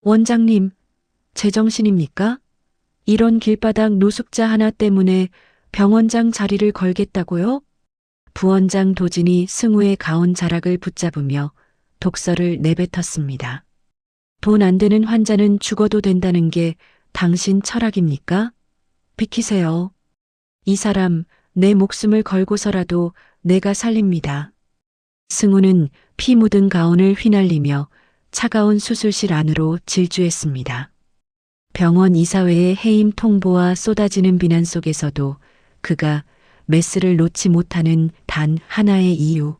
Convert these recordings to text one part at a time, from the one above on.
원장님, 제정신입니까? 이런 길바닥 노숙자 하나 때문에 병원장 자리를 걸겠다고요? 부원장 도진이 승우의 가온 자락을 붙잡으며 독설을 내뱉었습니다. 돈 안 되는 환자는 죽어도 된다는 게 당신 철학입니까? 비키세요. 이 사람 내 목숨을 걸고서라도 내가 살립니다. 승우는 피 묻은 가온을 휘날리며 차가운 수술실 안으로 질주했습니다. 병원 이사회의 해임 통보와 쏟아지는 비난 속에서도 그가 메스를 놓지 못하는 단 하나의 이유.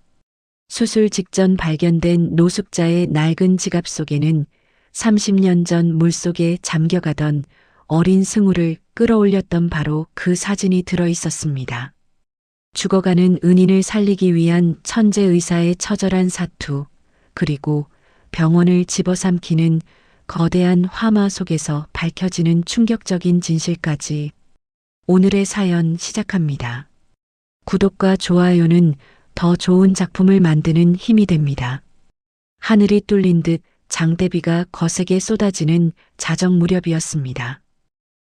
수술 직전 발견된 노숙자의 낡은 지갑 속에는 30년 전 물속에 잠겨가던 어린 승우를 끌어올렸던 바로 그 사진이 들어 있었습니다. 죽어가는 은인을 살리기 위한 천재 의사의 처절한 사투, 그리고 병원을 집어삼키는 거대한 화마 속에서 밝혀지는 충격적인 진실까지 오늘의 사연 시작합니다. 구독과 좋아요는 더 좋은 작품을 만드는 힘이 됩니다. 하늘이 뚫린 듯 장대비가 거세게 쏟아지는 자정 무렵이었습니다.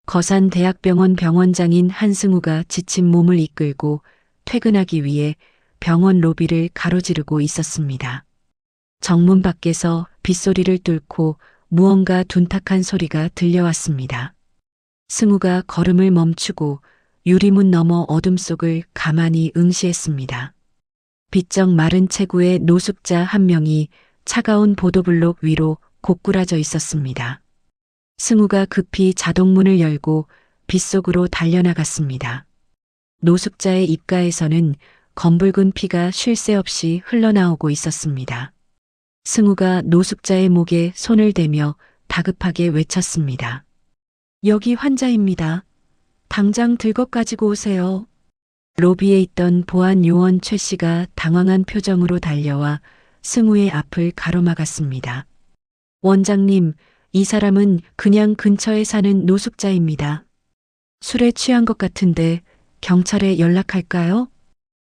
거산대학병원 병원장인 한승우가 지친 몸을 이끌고 퇴근하기 위해 병원 로비를 가로지르고 있었습니다. 정문 밖에서 빗소리를 뚫고 무언가 둔탁한 소리가 들려왔습니다. 승우가 걸음을 멈추고 유리문 너머 어둠 속을 가만히 응시했습니다. 비쩍 마른 체구의 노숙자 한 명이 차가운 보도블록 위로 고꾸라져 있었습니다. 승우가 급히 자동문을 열고 빗속으로 달려나갔습니다. 노숙자의 입가에서는 검붉은 피가 쉴 새 없이 흘러나오고 있었습니다. 승우가 노숙자의 목에 손을 대며 다급하게 외쳤습니다. 여기 환자입니다. 당장 들것 가지고 오세요. 로비에 있던 보안 요원 최 씨가 당황한 표정으로 달려와 승우의 앞을 가로막았습니다. 원장님, 이 사람은 그냥 근처에 사는 노숙자입니다. 술에 취한 것 같은데 경찰에 연락할까요?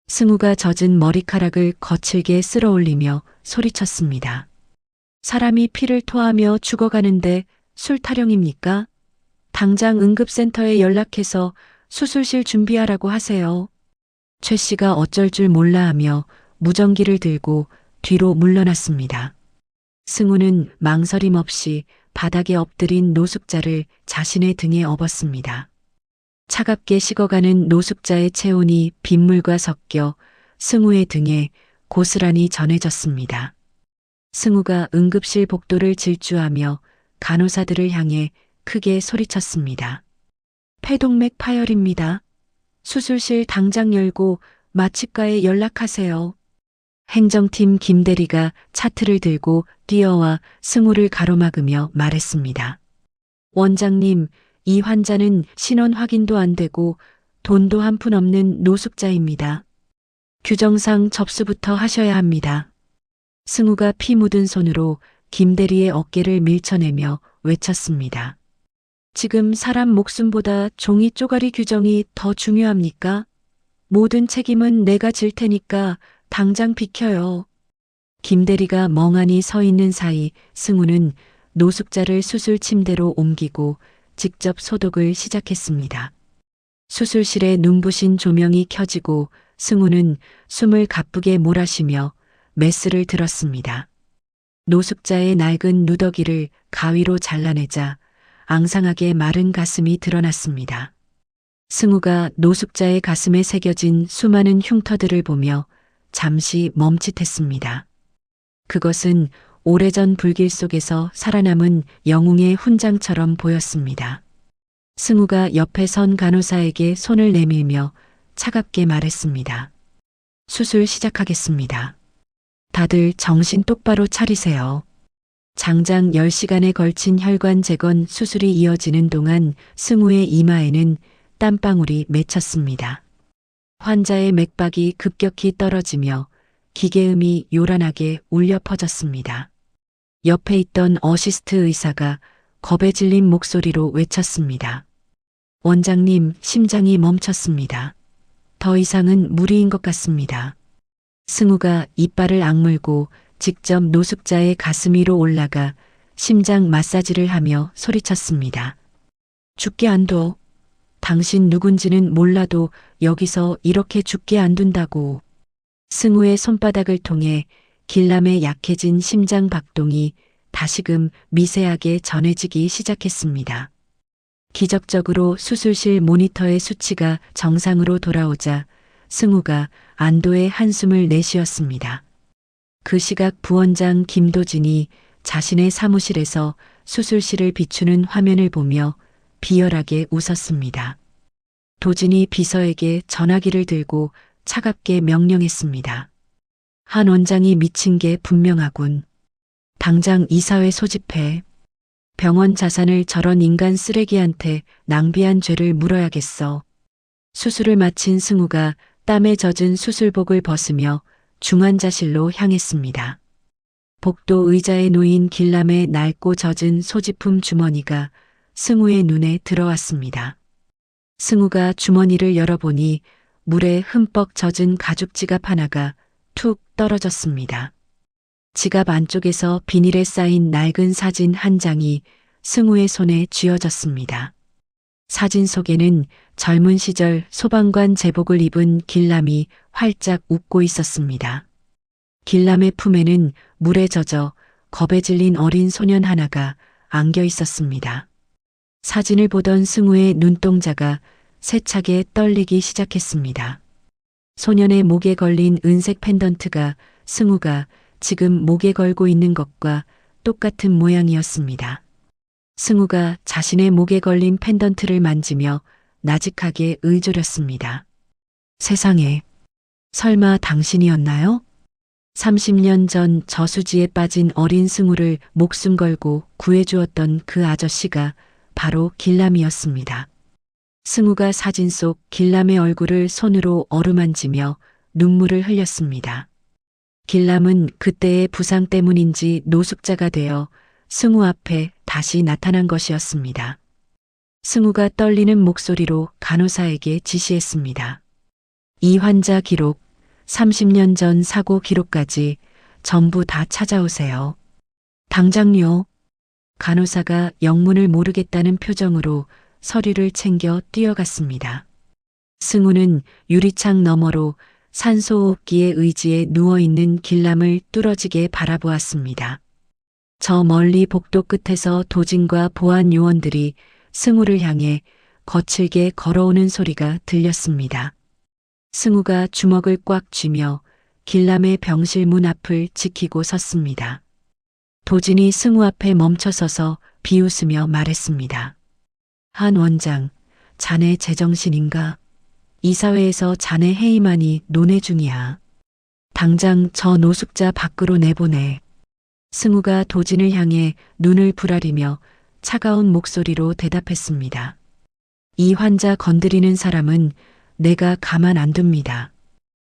승우가 젖은 머리카락을 거칠게 쓸어 올리며 소리쳤습니다. 사람이 피를 토하며 죽어가는데 술 타령입니까? 당장 응급센터에 연락해서 수술실 준비하라고 하세요. 최 씨가 어쩔 줄 몰라 하며 무전기를 들고 뒤로 물러났습니다. 승우는 망설임 없이 바닥에 엎드린 노숙자를 자신의 등에 업었습니다. 차갑게 식어가는 노숙자의 체온이 빗물과 섞여 승우의 등에 고스란히 전해졌습니다. 승우가 응급실 복도를 질주하며 간호사들을 향해 크게 소리쳤습니다. 폐동맥 파열입니다. 수술실 당장 열고 마취과에 연락하세요. 행정팀 김대리가 차트를 들고 뛰어와 승우를 가로막으며 말했습니다. 원장님, 이 환자는 신원 확인도 안 되고 돈도 한 푼 없는 노숙자입니다. 규정상 접수부터 하셔야 합니다. 승우가 피 묻은 손으로 김대리의 어깨를 밀쳐내며 외쳤습니다. 지금 사람 목숨보다 종이 쪼가리 규정이 더 중요합니까? 모든 책임은 내가 질 테니까 당장 비켜요. 김대리가 멍하니 서 있는 사이 승우는 노숙자를 수술 침대로 옮기고 직접 소독을 시작했습니다. 수술실에 눈부신 조명이 켜지고 승우는 숨을 가쁘게 몰아쉬며 메스를 들었습니다. 노숙자의 낡은 누더기를 가위로 잘라내자 앙상하게 마른 가슴이 드러났습니다. 승우가 노숙자의 가슴에 새겨진 수많은 흉터들을 보며 잠시 멈칫했습니다. 그것은 오래전 불길 속에서 살아남은 영웅의 훈장처럼 보였습니다. 승우가 옆에 선 간호사에게 손을 내밀며 차갑게 말했습니다. 수술 시작하겠습니다. 다들 정신 똑바로 차리세요. 장장 10시간에 걸친 혈관 재건 수술이 이어지는 동안 승우의 이마에는 땀방울이 맺혔습니다. 환자의 맥박이 급격히 떨어지며 기계음이 요란하게 울려 퍼졌습니다. 옆에 있던 어시스트 의사가 겁에 질린 목소리로 외쳤습니다. 원장님, 심장이 멈췄습니다. 더 이상은 무리인 것 같습니다. 승우가 이빨을 악물고 직접 노숙자의 가슴 위로 올라가 심장 마사지를 하며 소리쳤습니다. 죽게 안 둬. 당신 누군지는 몰라도 여기서 이렇게 죽게 안 둔다고. 승우의 손바닥을 통해 길람의 약해진 심장 박동이 다시금 미세하게 전해지기 시작했습니다. 기적적으로 수술실 모니터의 수치가 정상으로 돌아오자 승우가 안도의 한숨을 내쉬었습니다. 그 시각 부원장 김도진이 자신의 사무실에서 수술실을 비추는 화면을 보며 비열하게 웃었습니다. 도진이 비서에게 전화기를 들고 차갑게 명령했습니다. 한 원장이 미친 게 분명하군. 당장 이사회 소집해. 병원 자산을 저런 인간 쓰레기한테 낭비한 죄를 물어야겠어. 수술을 마친 승우가 땀에 젖은 수술복을 벗으며 중환자실로 향했습니다. 복도 의자에 놓인 길람의 낡고 젖은 소지품 주머니가 승우의 눈에 들어왔습니다. 승우가 주머니를 열어보니 물에 흠뻑 젖은 가죽 지갑 하나가 툭 떨어졌습니다. 지갑 안쪽에서 비닐에 쌓인 낡은 사진 한 장이 승우의 손에 쥐어졌습니다. 사진 속에는 젊은 시절 소방관 제복을 입은 길람이 활짝 웃고 있었습니다. 길람의 품에는 물에 젖어 겁에 질린 어린 소년 하나가 안겨 있었습니다. 사진을 보던 승우의 눈동자가 세차게 떨리기 시작했습니다. 소년의 목에 걸린 은색 펜던트가 승우가 지금 목에 걸고 있는 것과 똑같은 모양이었습니다. 승우가 자신의 목에 걸린 펜던트를 만지며 나직하게 의조렸습니다. 세상에, 설마 당신이었나요? 30년 전 저수지에 빠진 어린 승우를 목숨 걸고 구해주었던 그 아저씨가 바로 길람이었습니다. 승우가 사진 속 길람의 얼굴을 손으로 어루만지며 눈물을 흘렸습니다. 길람은 그때의 부상 때문인지 노숙자가 되어 승우 앞에 다시 나타난 것이었습니다. 승우가 떨리는 목소리로 간호사에게 지시했습니다. 이 환자 기록, 30년 전 사고 기록까지 전부 다 찾아오세요. 당장요. 간호사가 영문을 모르겠다는 표정으로 서류를 챙겨 뛰어갔습니다. 승우는 유리창 너머로 산소호흡기에 의지해 누워있는 길람을 뚫어지게 바라보았습니다. 저 멀리 복도 끝에서 도진과 보안 요원들이 승우를 향해 거칠게 걸어오는 소리가 들렸습니다. 승우가 주먹을 꽉 쥐며 길람의 병실 문 앞을 지키고 섰습니다. 도진이 승우 앞에 멈춰서서 비웃으며 말했습니다. 한 원장, 자네 제정신인가? 이사회에서 자네 해임하니 논의 중이야. 당장 저 노숙자 밖으로 내보내. 승우가 도진을 향해 눈을 부라리며 차가운 목소리로 대답했습니다. 이 환자 건드리는 사람은 내가 가만 안 둡니다.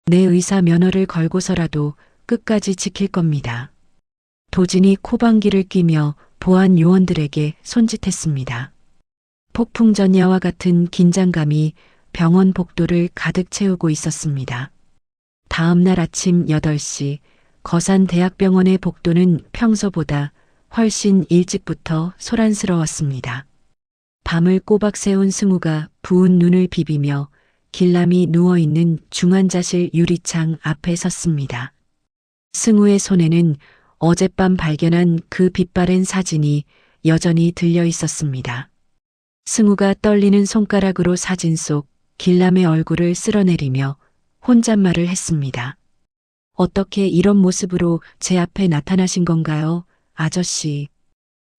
내 의사 면허를 걸고서라도 끝까지 지킬 겁니다. 도진이 코방귀를 뀌며 보안 요원들에게 손짓했습니다. 폭풍 전야와 같은 긴장감이 병원 복도를 가득 채우고 있었습니다. 다음 날 아침 8시 거산대학병원의 복도는 평소보다 훨씬 일찍부터 소란스러웠습니다. 밤을 꼬박 새운 승우가 부은 눈을 비비며 길람이 누워있는 중환자실 유리창 앞에 섰습니다. 승우의 손에는 어젯밤 발견한 그 빛바랜 사진이 여전히 들려 있었습니다. 승우가 떨리는 손가락으로 사진 속 길람의 얼굴을 쓸어내리며 혼잣말을 했습니다. 어떻게 이런 모습으로 제 앞에 나타나신 건가요, 아저씨?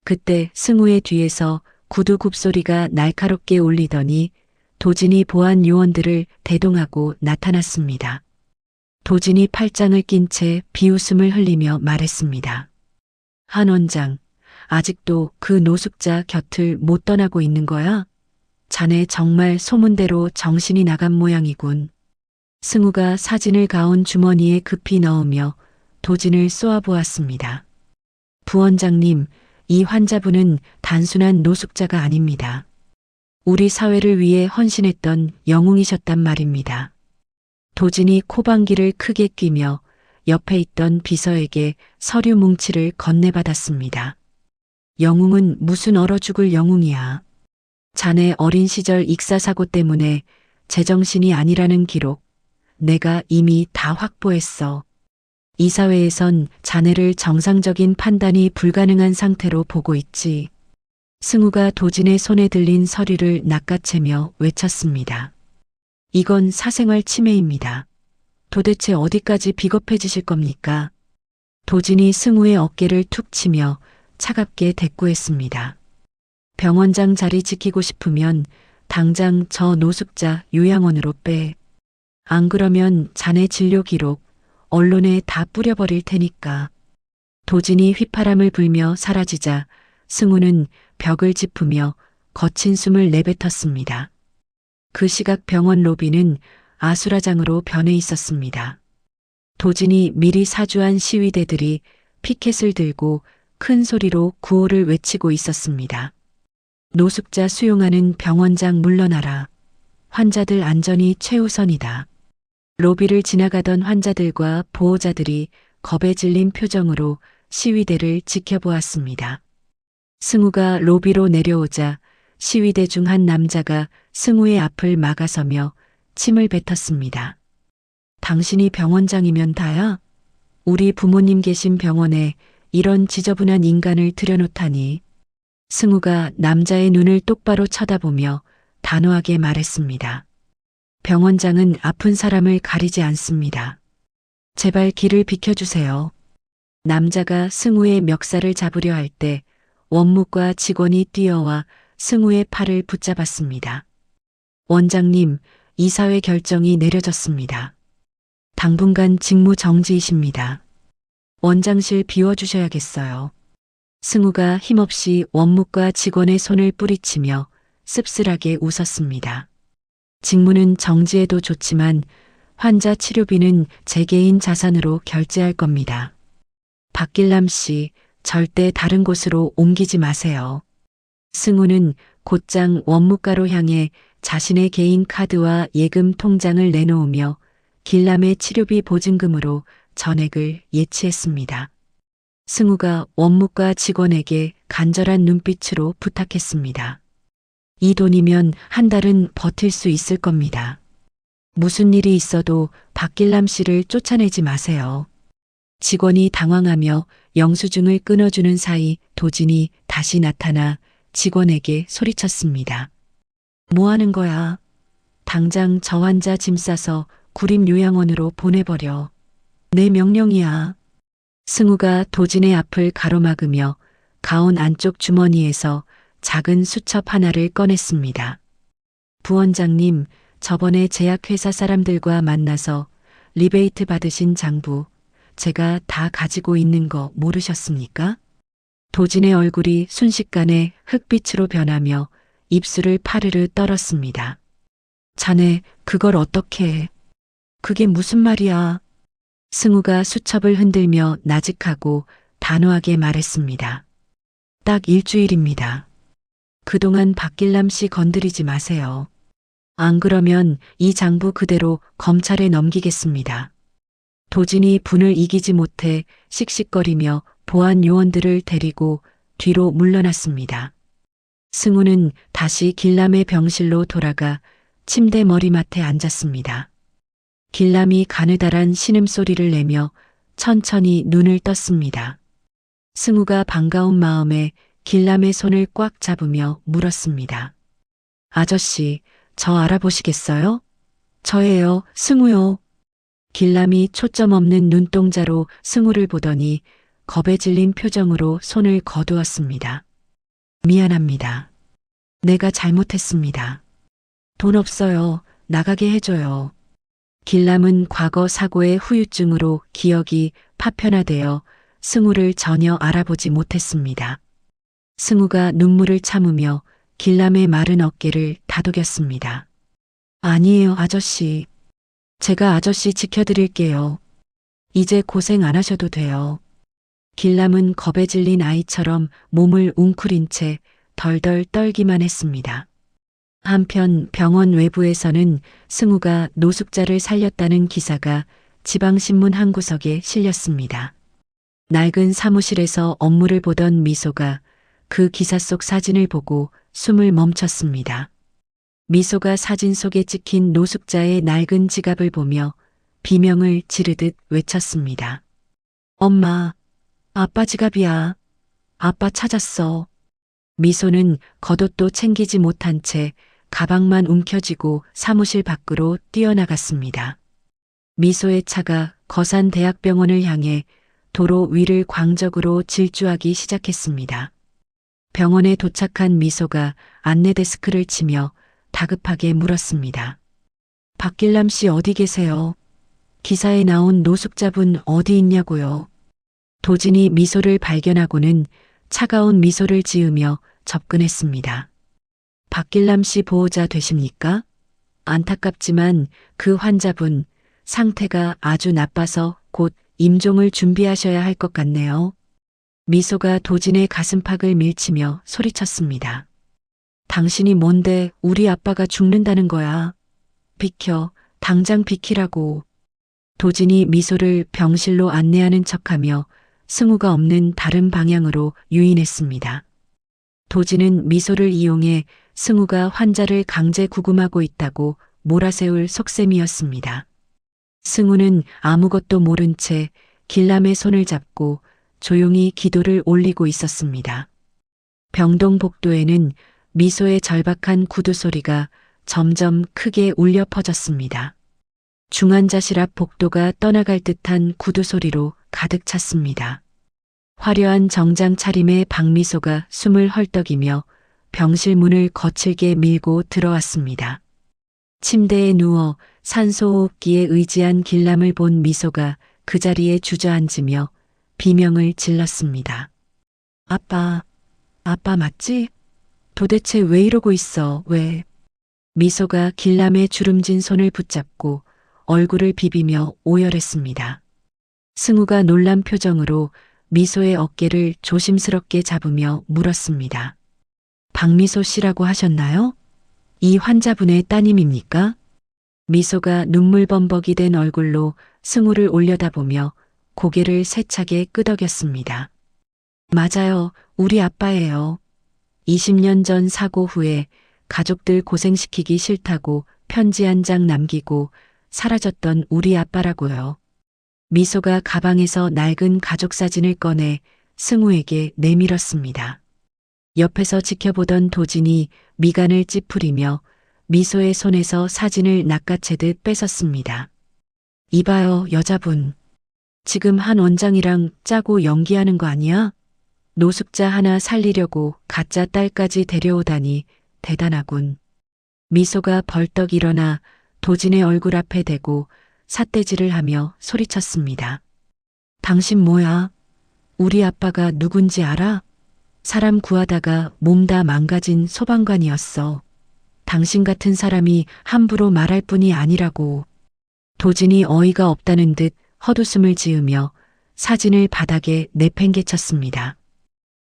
그때 승우의 뒤에서 구두 굽소리가 날카롭게 울리더니 도진이 보안 요원들을 대동하고 나타났습니다. 도진이 팔짱을 낀 채 비웃음을 흘리며 말했습니다. 한 원장, 아직도 그 노숙자 곁을 못 떠나고 있는 거야? 자네 정말 소문대로 정신이 나간 모양이군. 승우가 사진을 가온 주머니에 급히 넣으며 도진을 쏘아보았습니다. 부원장님, 이 환자분은 단순한 노숙자가 아닙니다. 우리 사회를 위해 헌신했던 영웅이셨단 말입니다. 도진이 코방귀를 크게 뀌며 옆에 있던 비서에게 서류 뭉치를 건네받았습니다. 영웅은 무슨 얼어 죽을 영웅이야. 자네 어린 시절 익사사고 때문에 제정신이 아니라는 기록 내가 이미 다 확보했어. 이 사회에선 자네를 정상적인 판단이 불가능한 상태로 보고 있지. 승우가 도진의 손에 들린 서류를 낚아채며 외쳤습니다. 이건 사생활 침해입니다. 도대체 어디까지 비겁해지실 겁니까? 도진이 승우의 어깨를 툭 치며 차갑게 대꾸했습니다. 병원장 자리 지키고 싶으면 당장 저 노숙자 요양원으로 빼. 안 그러면 자네 진료 기록 언론에 다 뿌려버릴 테니까. 도진이 휘파람을 불며 사라지자 승우는 벽을 짚으며 거친 숨을 내뱉었습니다. 그 시각 병원 로비는 아수라장으로 변해 있었습니다. 도진이 미리 사주한 시위대들이 피켓을 들고 큰 소리로 구호를 외치고 있었습니다. 노숙자 수용하는 병원장 물러나라. 환자들 안전이 최우선이다. 로비를 지나가던 환자들과 보호자들이 겁에 질린 표정으로 시위대를 지켜보았습니다. 승우가 로비로 내려오자 시위대 중 한 남자가 승우의 앞을 막아서며 침을 뱉었습니다. 당신이 병원장이면 다야? 우리 부모님 계신 병원에 이런 지저분한 인간을 들여놓다니. 승우가 남자의 눈을 똑바로 쳐다보며 단호하게 말했습니다. 병원장은 아픈 사람을 가리지 않습니다. 제발 길을 비켜주세요. 남자가 승우의 멱살을 잡으려 할 때 원무과 직원이 뛰어와 승우의 팔을 붙잡았습니다. 원장님, 이사회 결정이 내려졌습니다. 당분간 직무 정지이십니다. 원장실 비워주셔야겠어요. 승우가 힘없이 원무과 직원의 손을 뿌리치며 씁쓸하게 웃었습니다. 직무는 정지해도 좋지만 환자 치료비는 제 개인 자산으로 결제할 겁니다. 박길남 씨, 절대 다른 곳으로 옮기지 마세요. 승우는 곧장 원무과로 향해 자신의 개인 카드와 예금 통장을 내놓으며 길남의 치료비 보증금으로 전액을 예치했습니다. 승우가 원무과 직원에게 간절한 눈빛으로 부탁했습니다. 이 돈이면 한 달은 버틸 수 있을 겁니다. 무슨 일이 있어도 박길남 씨를 쫓아내지 마세요. 직원이 당황하며 영수증을 끊어주는 사이 도진이 다시 나타나 직원에게 소리쳤습니다. 뭐 하는 거야? 당장 저 환자 짐 싸서 구림요양원으로 보내버려. 내 명령이야. 승우가 도진의 앞을 가로막으며 가운 안쪽 주머니에서 작은 수첩 하나를 꺼냈습니다. 부원장님, 저번에 제약회사 사람들과 만나서 리베이트 받으신 장부, 제가 다 가지고 있는 거 모르셨습니까? 도진의 얼굴이 순식간에 흑빛으로 변하며 입술을 파르르 떨었습니다. 자네, 그걸 어떻게 해? 그게 무슨 말이야? 승우가 수첩을 흔들며 나직하고 단호하게 말했습니다. 딱 일주일입니다. 그동안 박길남 씨 건드리지 마세요. 안 그러면 이 장부 그대로 검찰에 넘기겠습니다. 도진이 분을 이기지 못해 씩씩거리며 보안 요원들을 데리고 뒤로 물러났습니다. 승우는 다시 길남의 병실로 돌아가 침대 머리맡에 앉았습니다. 길남이 가느다란 신음소리를 내며 천천히 눈을 떴습니다. 승우가 반가운 마음에 길남의 손을 꽉 잡으며 물었습니다. 아저씨, 저 알아보시겠어요? 저예요, 승우요. 길남이 초점 없는 눈동자로 승우를 보더니 겁에 질린 표정으로 손을 거두었습니다. 미안합니다. 내가 잘못했습니다. 돈 없어요. 나가게 해줘요. 길남은 과거 사고의 후유증으로 기억이 파편화되어 승우를 전혀 알아보지 못했습니다. 승우가 눈물을 참으며 길남의 마른 어깨를 다독였습니다. 아니에요, 아저씨. 제가 아저씨 지켜드릴게요. 이제 고생 안 하셔도 돼요. 길남은 겁에 질린 아이처럼 몸을 웅크린 채 덜덜 떨기만 했습니다. 한편 병원 외부에서는 승우가 노숙자를 살렸다는 기사가 지방신문 한 구석에 실렸습니다. 낡은 사무실에서 업무를 보던 미소가 그 기사 속 사진을 보고 숨을 멈췄습니다. 미소가 사진 속에 찍힌 노숙자의 낡은 지갑을 보며 비명을 지르듯 외쳤습니다. 엄마, 아빠 지갑이야. 아빠 찾았어. 미소는 겉옷도 챙기지 못한 채 가방만 움켜쥐고 사무실 밖으로 뛰어나갔습니다. 미소의 차가 거산 대학병원을 향해 도로 위를 광적으로 질주하기 시작했습니다. 병원에 도착한 미소가 안내 데스크를 치며 다급하게 물었습니다. 박길남 씨 어디 계세요? 기사에 나온 노숙자분 어디 있냐고요? 도진이 미소를 발견하고는 차가운 미소를 지으며 접근했습니다. 박길남 씨 보호자 되십니까? 안타깝지만 그 환자분 상태가 아주 나빠서 곧 임종을 준비하셔야 할 것 같네요. 미소가 도진의 가슴팍을 밀치며 소리쳤습니다. 당신이 뭔데 우리 아빠가 죽는다는 거야. 비켜, 당장 비키라고. 도진이 미소를 병실로 안내하는 척하며 승우가 없는 다른 방향으로 유인했습니다. 도진은 미소를 이용해 승우가 환자를 강제 구금하고 있다고 몰아세울 속셈이었습니다. 승우는 아무것도 모른 채 길람의 손을 잡고 조용히 기도를 올리고 있었습니다. 병동 복도에는 미소의 절박한 구두 소리가 점점 크게 울려 퍼졌습니다. 중환자실 앞 복도가 떠나갈 듯한 구두 소리로 가득 찼습니다. 화려한 정장 차림의 박미소가 숨을 헐떡이며 병실 문을 거칠게 밀고 들어왔습니다. 침대에 누워 산소호흡기에 의지한 길람을 본 미소가 그 자리에 주저앉으며 비명을 질렀습니다. 아빠, 아빠 맞지? 도대체 왜 이러고 있어, 왜? 미소가 길람의 주름진 손을 붙잡고 얼굴을 비비며 오열했습니다. 승우가 놀란 표정으로 미소의 어깨를 조심스럽게 잡으며 물었습니다. 박미소 씨라고 하셨나요? 이 환자분의 따님입니까? 미소가 눈물범벅이 된 얼굴로 승우를 올려다보며 고개를 세차게 끄덕였습니다. 맞아요, 우리 아빠예요. 20년 전 사고 후에 가족들 고생시키기 싫다고 편지 한 장 남기고 사라졌던 우리 아빠라고요. 미소가 가방에서 낡은 가족 사진을 꺼내 승우에게 내밀었습니다. 옆에서 지켜보던 도진이 미간을 찌푸리며 미소의 손에서 사진을 낚아채듯 뺏었습니다. 이봐요, 여자분. 지금 한 원장이랑 짜고 연기하는 거 아니야? 노숙자 하나 살리려고 가짜 딸까지 데려오다니 대단하군. 미소가 벌떡 일어나 도진의 얼굴 앞에 대고 삿대질을 하며 소리쳤습니다. 당신 뭐야? 우리 아빠가 누군지 알아? 사람 구하다가 몸 다 망가진 소방관이었어. 당신 같은 사람이 함부로 말할 뿐이 아니라고. 도진이 어이가 없다는 듯 헛웃음을 지으며 사진을 바닥에 내팽개쳤습니다.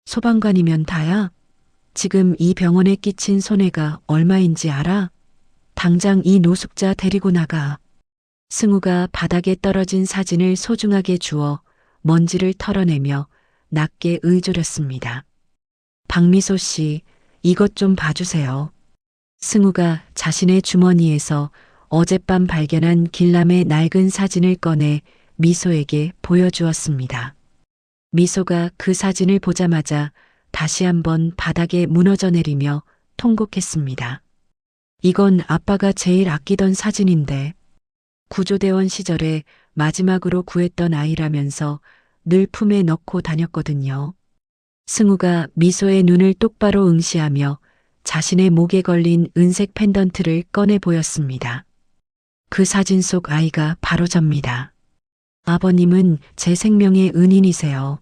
소방관이면 다야? 지금 이 병원에 끼친 손해가 얼마인지 알아? 당장 이 노숙자 데리고 나가. 승우가 바닥에 떨어진 사진을 소중하게 주워 먼지를 털어내며 낮게 의조렸습니다. 박미소 씨, 이것 좀 봐주세요. 승우가 자신의 주머니에서 어젯밤 발견한 길람의 낡은 사진을 꺼내 미소에게 보여주었습니다. 미소가 그 사진을 보자마자 다시 한번 바닥에 무너져 내리며 통곡했습니다. 이건 아빠가 제일 아끼던 사진인데 구조대원 시절에 마지막으로 구했던 아이라면서 늘 품에 넣고 다녔거든요. 승우가 미소의 눈을 똑바로 응시하며 자신의 목에 걸린 은색 펜던트를 꺼내 보였습니다. 그 사진 속 아이가 바로 접니다. 아버님은 제 생명의 은인이세요.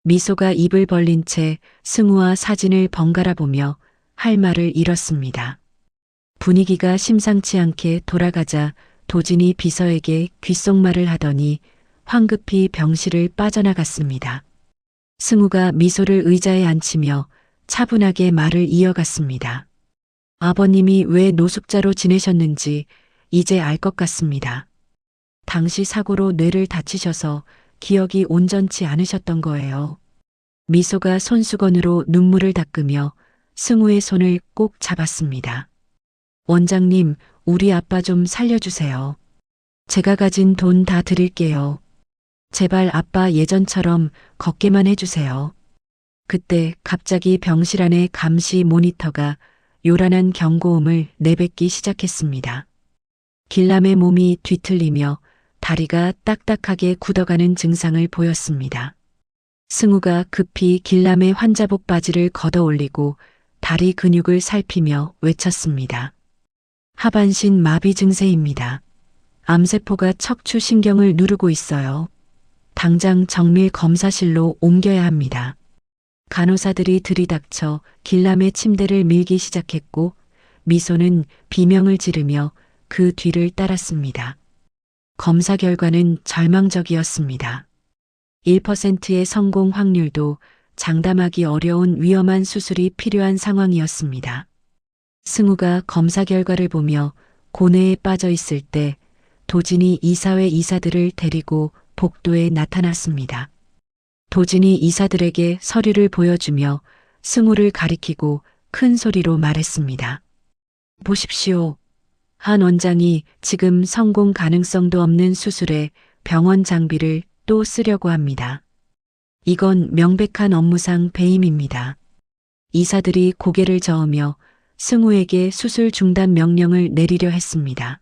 미소가 입을 벌린 채 승우와 사진을 번갈아 보며 할 말을 잃었습니다. 분위기가 심상치 않게 돌아가자 도진이 비서에게 귓속말을 하더니 황급히 병실을 빠져나갔습니다. 승우가 미소를 의자에 앉히며 차분하게 말을 이어갔습니다. 아버님이 왜 노숙자로 지내셨는지 이제 알 것 같습니다. 당시 사고로 뇌를 다치셔서 기억이 온전치 않으셨던 거예요. 미소가 손수건으로 눈물을 닦으며 승우의 손을 꼭 잡았습니다. 원장님, 우리 아빠 좀 살려주세요. 제가 가진 돈 다 드릴게요. 제발 아빠 예전처럼 걷게만 해주세요. 그때 갑자기 병실 안의 감시 모니터가 요란한 경고음을 내뱉기 시작했습니다. 길람의 몸이 뒤틀리며 다리가 딱딱하게 굳어가는 증상을 보였습니다. 승우가 급히 길람의 환자복 바지를 걷어 올리고 다리 근육을 살피며 외쳤습니다. 하반신 마비 증세입니다. 암세포가 척추 신경을 누르고 있어요. 당장 정밀 검사실로 옮겨야 합니다. 간호사들이 들이닥쳐 길람의 침대를 밀기 시작했고 미소는 비명을 지르며 그 뒤를 따랐습니다. 검사 결과는 절망적이었습니다. 1%의 성공 확률도 장담하기 어려운 위험한 수술이 필요한 상황이었습니다. 승우가 검사 결과를 보며 고뇌에 빠져 있을 때 도진이 이사회 이사들을 데리고 복도에 나타났습니다. 도진이 이사들에게 서류를 보여주며 승우를 가리키고 큰 소리로 말했습니다. 보십시오. 한 원장이 지금 성공 가능성도 없는 수술에 병원 장비를 또 쓰려고 합니다. 이건 명백한 업무상 배임입니다. 이사들이 고개를 저으며 승우에게 수술 중단 명령을 내리려 했습니다.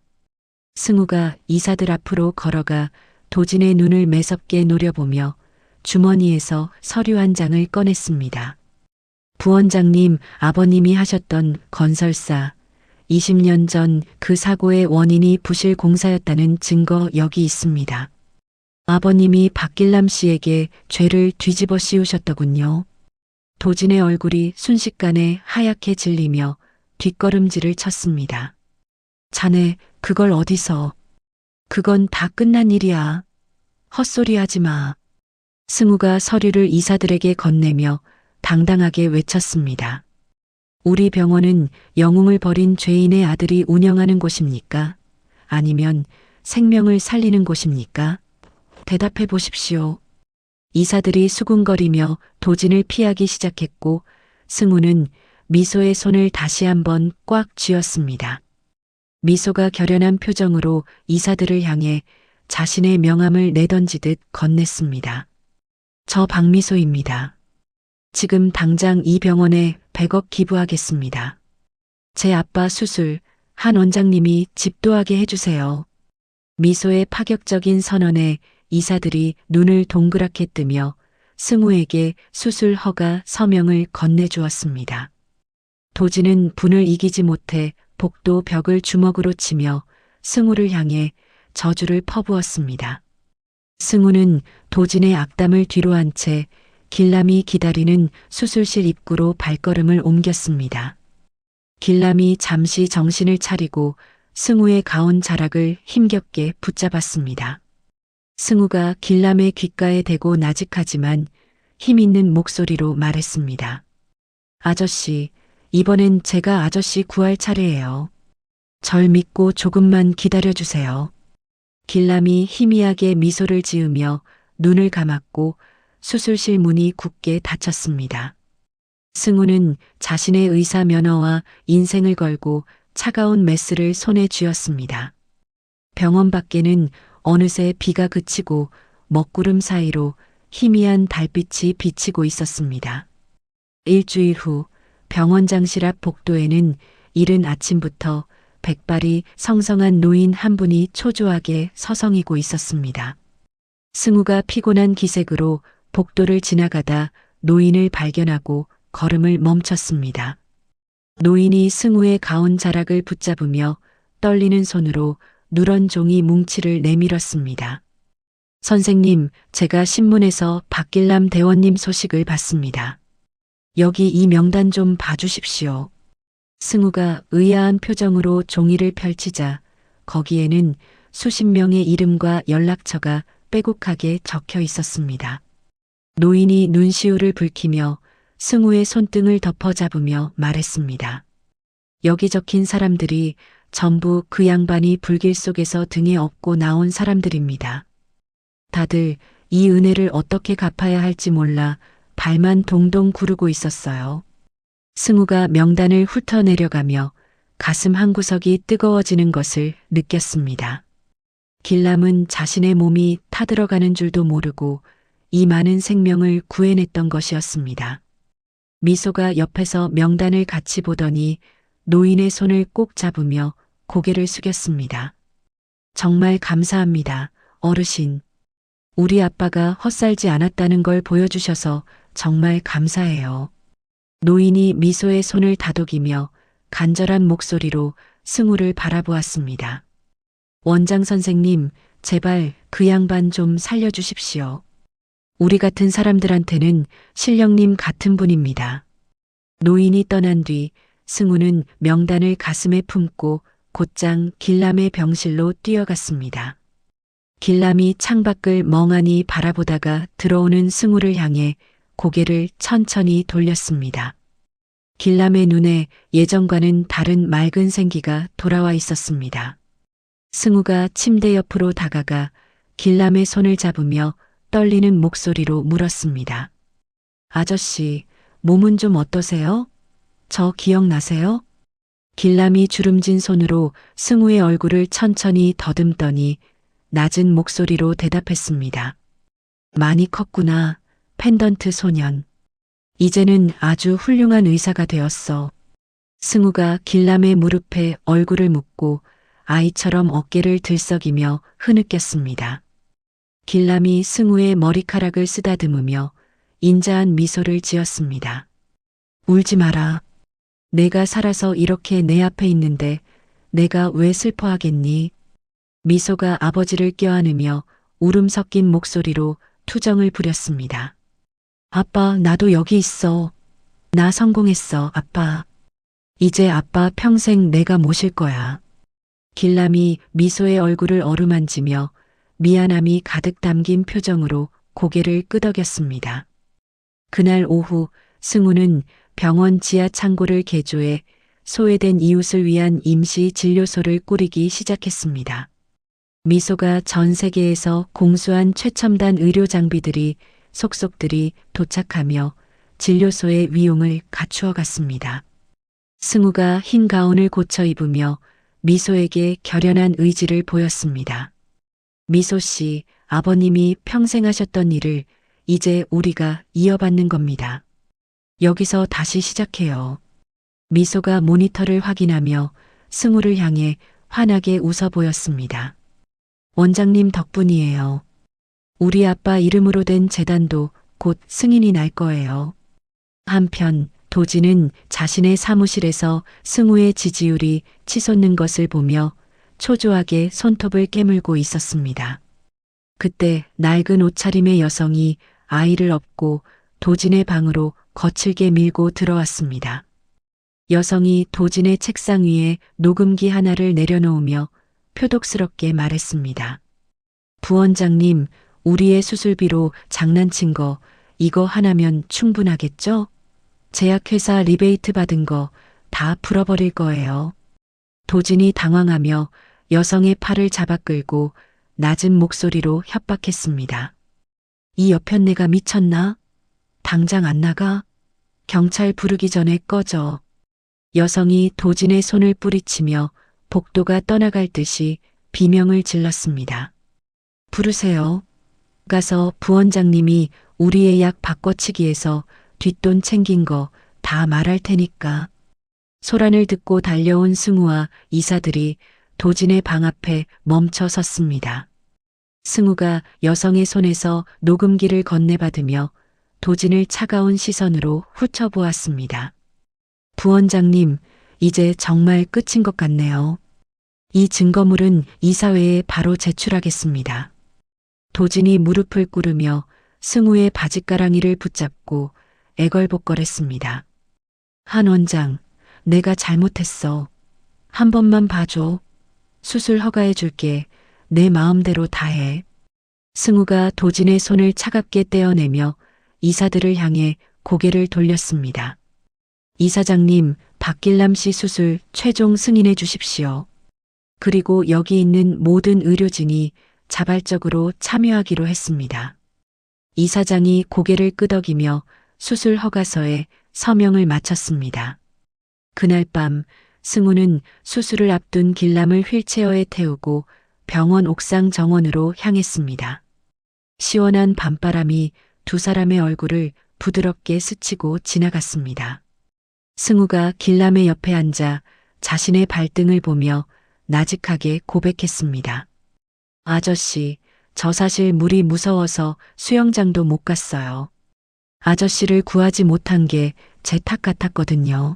승우가 이사들 앞으로 걸어가 도진의 눈을 매섭게 노려보며 주머니에서 서류 한 장을 꺼냈습니다. 부원장님, 아버님이 하셨던 건설사, 20년 전 그 사고의 원인이 부실 공사였다는 증거 여기 있습니다. 아버님이 박길람 씨에게 죄를 뒤집어 씌우셨더군요. 도진의 얼굴이 순식간에 하얗게 질리며 뒷걸음질을 쳤습니다. 자네, 그걸 어디서? 그건 다 끝난 일이야. 헛소리 하지 마. 승우가 서류를 이사들에게 건네며 당당하게 외쳤습니다. 우리 병원은 영웅을 버린 죄인의 아들이 운영하는 곳입니까? 아니면 생명을 살리는 곳입니까? 대답해 보십시오. 이사들이 수군거리며 도진을 피하기 시작했고 승우는 미소의 손을 다시 한번 꽉 쥐었습니다. 미소가 결연한 표정으로 이사들을 향해 자신의 명함을 내던지듯 건넸습니다. 저 박미소입니다. 지금 당장 이 병원에 100억 기부하겠습니다. 제 아빠 수술 한 원장님이 집도하게 해주세요. 미소의 파격적인 선언에 이사들이 눈을 동그랗게 뜨며 승우에게 수술 허가 서명을 건네주었습니다. 도진은 분을 이기지 못해 복도 벽을 주먹으로 치며 승우를 향해 저주를 퍼부었습니다. 승우는 도진의 악담을 뒤로한 채 길람이 기다리는 수술실 입구로 발걸음을 옮겼습니다. 길람이 잠시 정신을 차리고 승우의 가운 자락을 힘겹게 붙잡았습니다. 승우가 길람의 귓가에 대고 나직하지만 힘있는 목소리로 말했습니다. 아저씨, 이번엔 제가 아저씨 구할 차례예요. 절 믿고 조금만 기다려주세요. 길람이 희미하게 미소를 지으며 눈을 감았고 수술실 문이 굳게 닫혔습니다. 승우는 자신의 의사 면허와 인생을 걸고 차가운 메스를 손에 쥐었습니다. 병원 밖에는 어느새 비가 그치고 먹구름 사이로 희미한 달빛이 비치고 있었습니다. 일주일 후 병원장실 앞 복도에는 이른 아침부터 백발이 성성한 노인 한 분이 초조하게 서성이고 있었습니다. 승우가 피곤한 기색으로 복도를 지나가다 노인을 발견하고 걸음을 멈췄습니다. 노인이 승우의 가운 자락을 붙잡으며 떨리는 손으로 누런 종이 뭉치를 내밀었습니다. 선생님, 제가 신문에서 박길람 대원님 소식을 봤습니다. 여기 이 명단 좀 봐주십시오. 승우가 의아한 표정으로 종이를 펼치자 거기에는 수십 명의 이름과 연락처가 빼곡하게 적혀 있었습니다. 노인이 눈시울을 붉히며 승우의 손등을 덮어잡으며 말했습니다. 여기 적힌 사람들이 전부 그 양반이 불길 속에서 등에 업고 나온 사람들입니다. 다들 이 은혜를 어떻게 갚아야 할지 몰라 발만 동동 구르고 있었어요. 승우가 명단을 훑어내려가며 가슴 한구석이 뜨거워지는 것을 느꼈습니다. 길람은 자신의 몸이 타들어가는 줄도 모르고 이 많은 생명을 구해냈던 것이었습니다. 미소가 옆에서 명단을 같이 보더니 노인의 손을 꼭 잡으며 고개를 숙였습니다. 정말 감사합니다, 어르신. 우리 아빠가 헛살지 않았다는 걸 보여주셔서 정말 감사해요. 노인이 미소의 손을 다독이며 간절한 목소리로 승우를 바라보았습니다. 원장 선생님, 제발 그 양반 좀 살려주십시오. 우리 같은 사람들한테는 신령님 같은 분입니다. 노인이 떠난 뒤 승우는 명단을 가슴에 품고 곧장 길람의 병실로 뛰어갔습니다. 길람이 창밖을 멍하니 바라보다가 들어오는 승우를 향해 고개를 천천히 돌렸습니다. 길람의 눈에 예전과는 다른 맑은 생기가 돌아와 있었습니다. 승우가 침대 옆으로 다가가 길람의 손을 잡으며 떨리는 목소리로 물었습니다. 아저씨, 몸은 좀 어떠세요? 저 기억나세요? 길람이 주름진 손으로 승우의 얼굴을 천천히 더듬더니 낮은 목소리로 대답했습니다. 많이 컸구나, 펜던트 소년. 이제는 아주 훌륭한 의사가 되었어. 승우가 길람의 무릎에 얼굴을 묻고 아이처럼 어깨를 들썩이며 흐느꼈습니다. 길람이 승우의 머리카락을 쓰다듬으며 인자한 미소를 지었습니다. 울지 마라. 내가 살아서 이렇게 내 앞에 있는데 내가 왜 슬퍼하겠니? 미소가 아버지를 껴안으며 울음 섞인 목소리로 투정을 부렸습니다. 아빠, 나도 여기 있어. 나 성공했어, 아빠. 이제 아빠 평생 내가 모실 거야. 길람이 미소의 얼굴을 어루만지며 미안함이 가득 담긴 표정으로 고개를 끄덕였습니다. 그날 오후 승우는 병원 지하 창고를 개조해 소외된 이웃을 위한 임시 진료소를 꾸리기 시작했습니다. 미소가 전 세계에서 공수한 최첨단 의료 장비들이 속속들이 도착하며 진료소의 위용을 갖추어 갔습니다. 승우가 흰 가운을 고쳐 입으며 미소에게 결연한 의지를 보였습니다. 미소 씨, 아버님이 평생 하셨던 일을 이제 우리가 이어받는 겁니다. 여기서 다시 시작해요. 미소가 모니터를 확인하며 승우를 향해 환하게 웃어 보였습니다. 원장님 덕분이에요. 우리 아빠 이름으로 된 재단도 곧 승인이 날 거예요. 한편 도진은 자신의 사무실에서 승우의 지지율이 치솟는 것을 보며 초조하게 손톱을 깨물고 있었습니다. 그때 낡은 옷차림의 여성이 아이를 업고 도진의 방으로 거칠게 밀고 들어왔습니다. 여성이 도진의 책상 위에 녹음기 하나를 내려놓으며 표독스럽게 말했습니다. 부원장님, 우리의 수술비로 장난친 거 이거 하나면 충분하겠죠? 제약회사 리베이트 받은 거 다 풀어버릴 거예요. 도진이 당황하며 여성의 팔을 잡아 끌고 낮은 목소리로 협박했습니다. 이 여편네가 미쳤나? 당장 안 나가? 경찰 부르기 전에 꺼져. 여성이 도진의 손을 뿌리치며 복도가 떠나갈 듯이 비명을 질렀습니다. 부르세요. 가서 부원장님이 우리의 약 바꿔치기해서 뒷돈 챙긴 거 다 말할 테니까. 소란을 듣고 달려온 승우와 이사들이 도진의 방 앞에 멈춰 섰습니다. 승우가 여성의 손에서 녹음기를 건네받으며 도진을 차가운 시선으로 훑어보았습니다. 부원장님, 이제 정말 끝인 것 같네요. 이 증거물은 이사회에 바로 제출하겠습니다. 도진이 무릎을 꿇으며 승우의 바짓가랑이를 붙잡고 애걸복걸했습니다. 한 원장, 내가 잘못했어. 한 번만 봐줘. 수술 허가해 줄게. 내 마음대로 다 해. 승우가 도진의 손을 차갑게 떼어내며 이사들을 향해 고개를 돌렸습니다. 이사장님, 박길람 씨 수술 최종 승인해 주십시오. 그리고 여기 있는 모든 의료진이 자발적으로 참여하기로 했습니다. 이사장이 고개를 끄덕이며 수술 허가서에 서명을 마쳤습니다. 그날 밤 승우는 수술을 앞둔 길람을 휠체어에 태우고 병원 옥상 정원으로 향했습니다. 시원한 밤바람이 두 사람의 얼굴을 부드럽게 스치고 지나갔습니다. 승우가 길람의 옆에 앉아 자신의 발등을 보며 나직하게 고백했습니다. 아저씨, 저 사실 물이 무서워서 수영장도 못 갔어요. 아저씨를 구하지 못한 게 제 탓 같았거든요.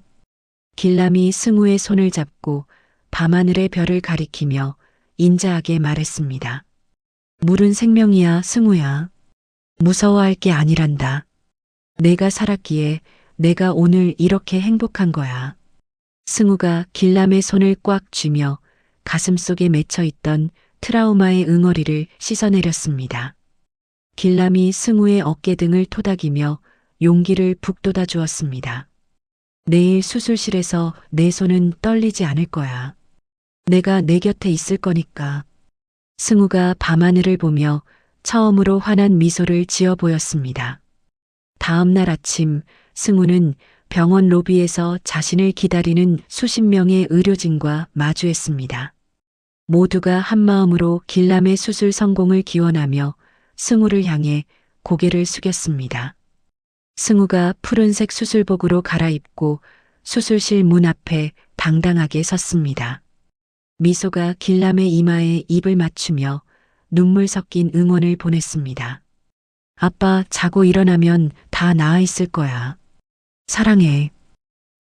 길람이 승우의 손을 잡고 밤하늘의 별을 가리키며 인자하게 말했습니다. 물은 생명이야, 승우야. 무서워할 게 아니란다. 내가 살았기에 내가 오늘 이렇게 행복한 거야. 승우가 길람의 손을 꽉 쥐며 가슴속에 맺혀있던 트라우마의 응어리를 씻어내렸습니다. 길람이 승우의 어깨 등을 토닥이며 용기를 북돋아 주었습니다. 내일 수술실에서 내 손은 떨리지 않을 거야. 내가 내 곁에 있을 거니까. 승우가 밤하늘을 보며 처음으로 환한 미소를 지어 보였습니다. 다음 날 아침 승우는 병원 로비에서 자신을 기다리는 수십 명의 의료진과 마주했습니다. 모두가 한마음으로 길람의 수술 성공을 기원하며 승우를 향해 고개를 숙였습니다. 승우가 푸른색 수술복으로 갈아입고 수술실 문 앞에 당당하게 섰습니다. 미소가 길람의 이마에 입을 맞추며 눈물 섞인 응원을 보냈습니다. 아빠, 자고 일어나면 다 나아 있을 거야. 사랑해.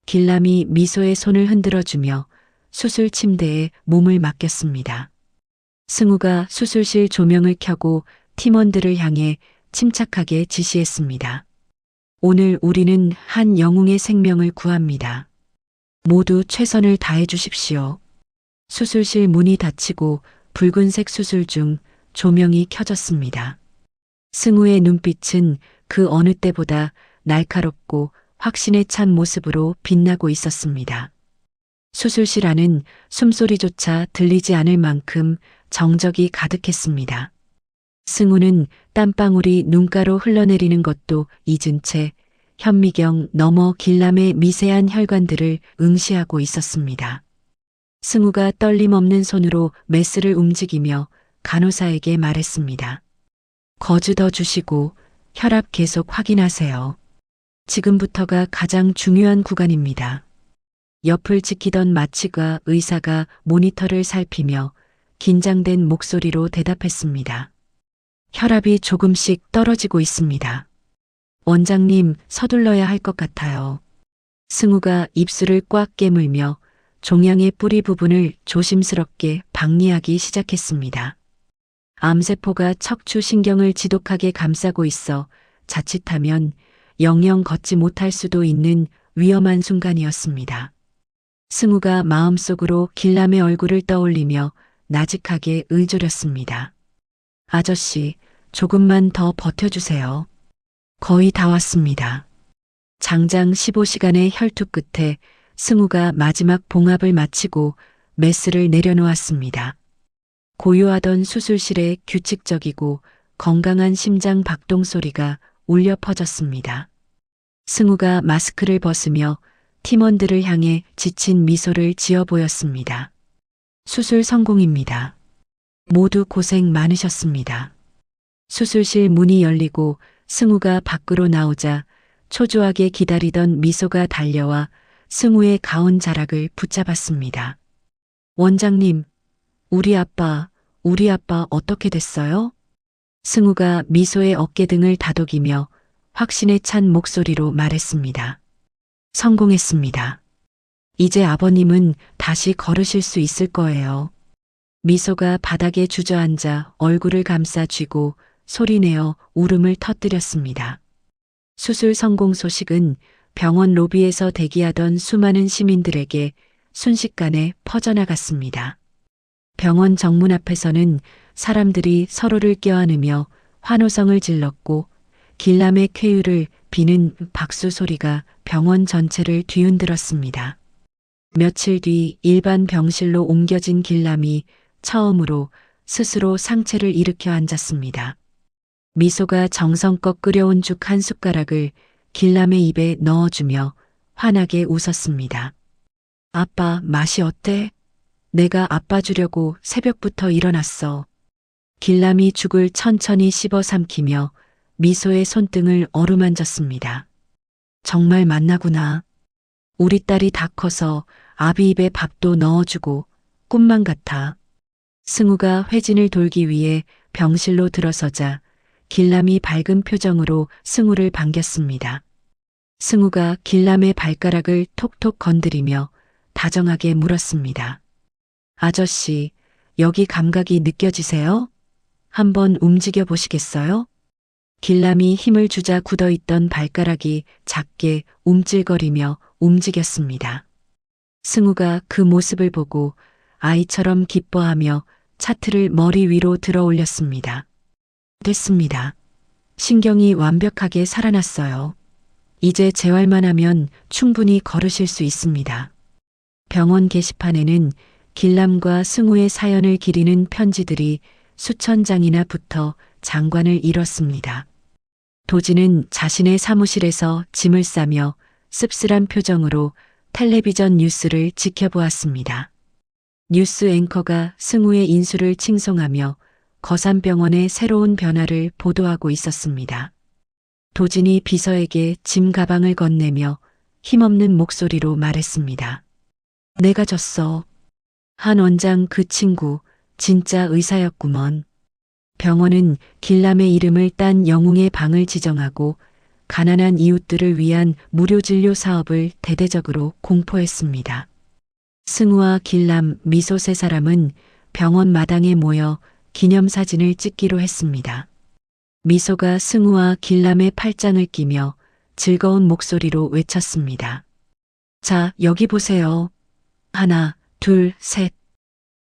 길람이 미소의 손을 흔들어주며 수술 침대에 몸을 맡겼습니다. 승우가 수술실 조명을 켜고 팀원들을 향해 침착하게 지시했습니다. 오늘 우리는 한 영웅의 생명을 구합니다. 모두 최선을 다해 주십시오. 수술실 문이 닫히고 붉은색 수술 중 조명이 켜졌습니다. 승우의 눈빛은 그 어느 때보다 날카롭고 확신에 찬 모습으로 빛나고 있었습니다. 수술실 안은 숨소리조차 들리지 않을 만큼 정적이 가득했습니다. 승우는 땀방울이 눈가로 흘러내리는 것도 잊은 채 현미경 너머 길람의 미세한 혈관들을 응시하고 있었습니다. 승우가 떨림 없는 손으로 메스를 움직이며 간호사에게 말했습니다. 거즈 더 주시고 혈압 계속 확인하세요. 지금부터가 가장 중요한 구간입니다. 옆을 지키던 마취가 의사가 모니터를 살피며 긴장된 목소리로 대답했습니다. 혈압이 조금씩 떨어지고 있습니다. 원장님, 서둘러야 할 것 같아요. 승우가 입술을 꽉 깨물며 종양의 뿌리 부분을 조심스럽게 박리하기 시작했습니다. 암세포가 척추 신경을 지독하게 감싸고 있어 자칫하면 영영 걷지 못할 수도 있는 위험한 순간이었습니다. 승우가 마음속으로 길람의 얼굴을 떠올리며 나직하게 의조렸습니다. 아저씨, 조금만 더 버텨주세요. 거의 다 왔습니다. 장장 15시간의 혈투 끝에 승우가 마지막 봉합을 마치고 메스를 내려놓았습니다. 고요하던 수술실에 규칙적이고 건강한 심장 박동 소리가 울려 퍼졌습니다. 승우가 마스크를 벗으며 팀원들을 향해 지친 미소를 지어 보였습니다. 수술 성공입니다. 모두 고생 많으셨습니다. 수술실 문이 열리고 승우가 밖으로 나오자 초조하게 기다리던 미소가 달려와 승우의 가운 자락을 붙잡았습니다. 원장님, 우리 아빠 어떻게 됐어요? 승우가 미소의 어깨 등을 다독이며 확신에 찬 목소리로 말했습니다. 성공했습니다. 이제 아버님은 다시 걸으실 수 있을 거예요. 미소가 바닥에 주저앉아 얼굴을 감싸 쥐고 소리내어 울음을 터뜨렸습니다. 수술 성공 소식은 병원 로비에서 대기하던 수많은 시민들에게 순식간에 퍼져나갔습니다. 병원 정문 앞에서는 사람들이 서로를 껴안으며 환호성을 질렀고 길람의 쾌유를 비는 박수 소리가 병원 전체를 뒤흔들었습니다. 며칠 뒤 일반 병실로 옮겨진 길람이 처음으로 스스로 상체를 일으켜 앉았습니다. 미소가 정성껏 끓여온 죽 한 숟가락을 길람의 입에 넣어주며 환하게 웃었습니다. 아빠, 맛이 어때? 내가 아빠 주려고 새벽부터 일어났어. 길람이 죽을 천천히 씹어 삼키며 미소의 손등을 어루만졌습니다. 정말 맛나구나. 우리 딸이 다 커서 아비 입에 밥도 넣어주고 꿈만 같아. 승우가 회진을 돌기 위해 병실로 들어서자 길람이 밝은 표정으로 승우를 반겼습니다. 승우가 길람의 발가락을 톡톡 건드리며 다정하게 물었습니다. 아저씨, 여기 감각이 느껴지세요? 한번 움직여 보시겠어요? 길람이 힘을 주자 굳어있던 발가락이 작게 움찔거리며 움직였습니다. 승우가 그 모습을 보고 아이처럼 기뻐하며 차트를 머리 위로 들어 올렸습니다. 됐습니다. 신경이 완벽하게 살아났어요. 이제 재활만 하면 충분히 걸으실 수 있습니다. 병원 게시판에는 길람과 승우의 사연을 기리는 편지들이 수천 장이나 붙어 장관을 이뤘습니다. 도지는 자신의 사무실에서 짐을 싸며 씁쓸한 표정으로 텔레비전 뉴스를 지켜보았습니다. 뉴스 앵커가 승우의 인수를 칭송하며 거산병원의 새로운 변화를 보도하고 있었습니다. 도진이 비서에게 짐 가방을 건네며 힘없는 목소리로 말했습니다. 내가 졌어. 한 원장 그 친구 진짜 의사였구먼. 병원은 길람의 이름을 딴 영웅의 방을 지정하고 가난한 이웃들을 위한 무료 진료 사업을 대대적으로 공포했습니다. 승우와 길람, 미소 세 사람은 병원 마당에 모여 기념사진을 찍기로 했습니다. 미소가 승우와 길람의 팔짱을 끼며 즐거운 목소리로 외쳤습니다. 자, 여기 보세요. 하나, 둘, 셋.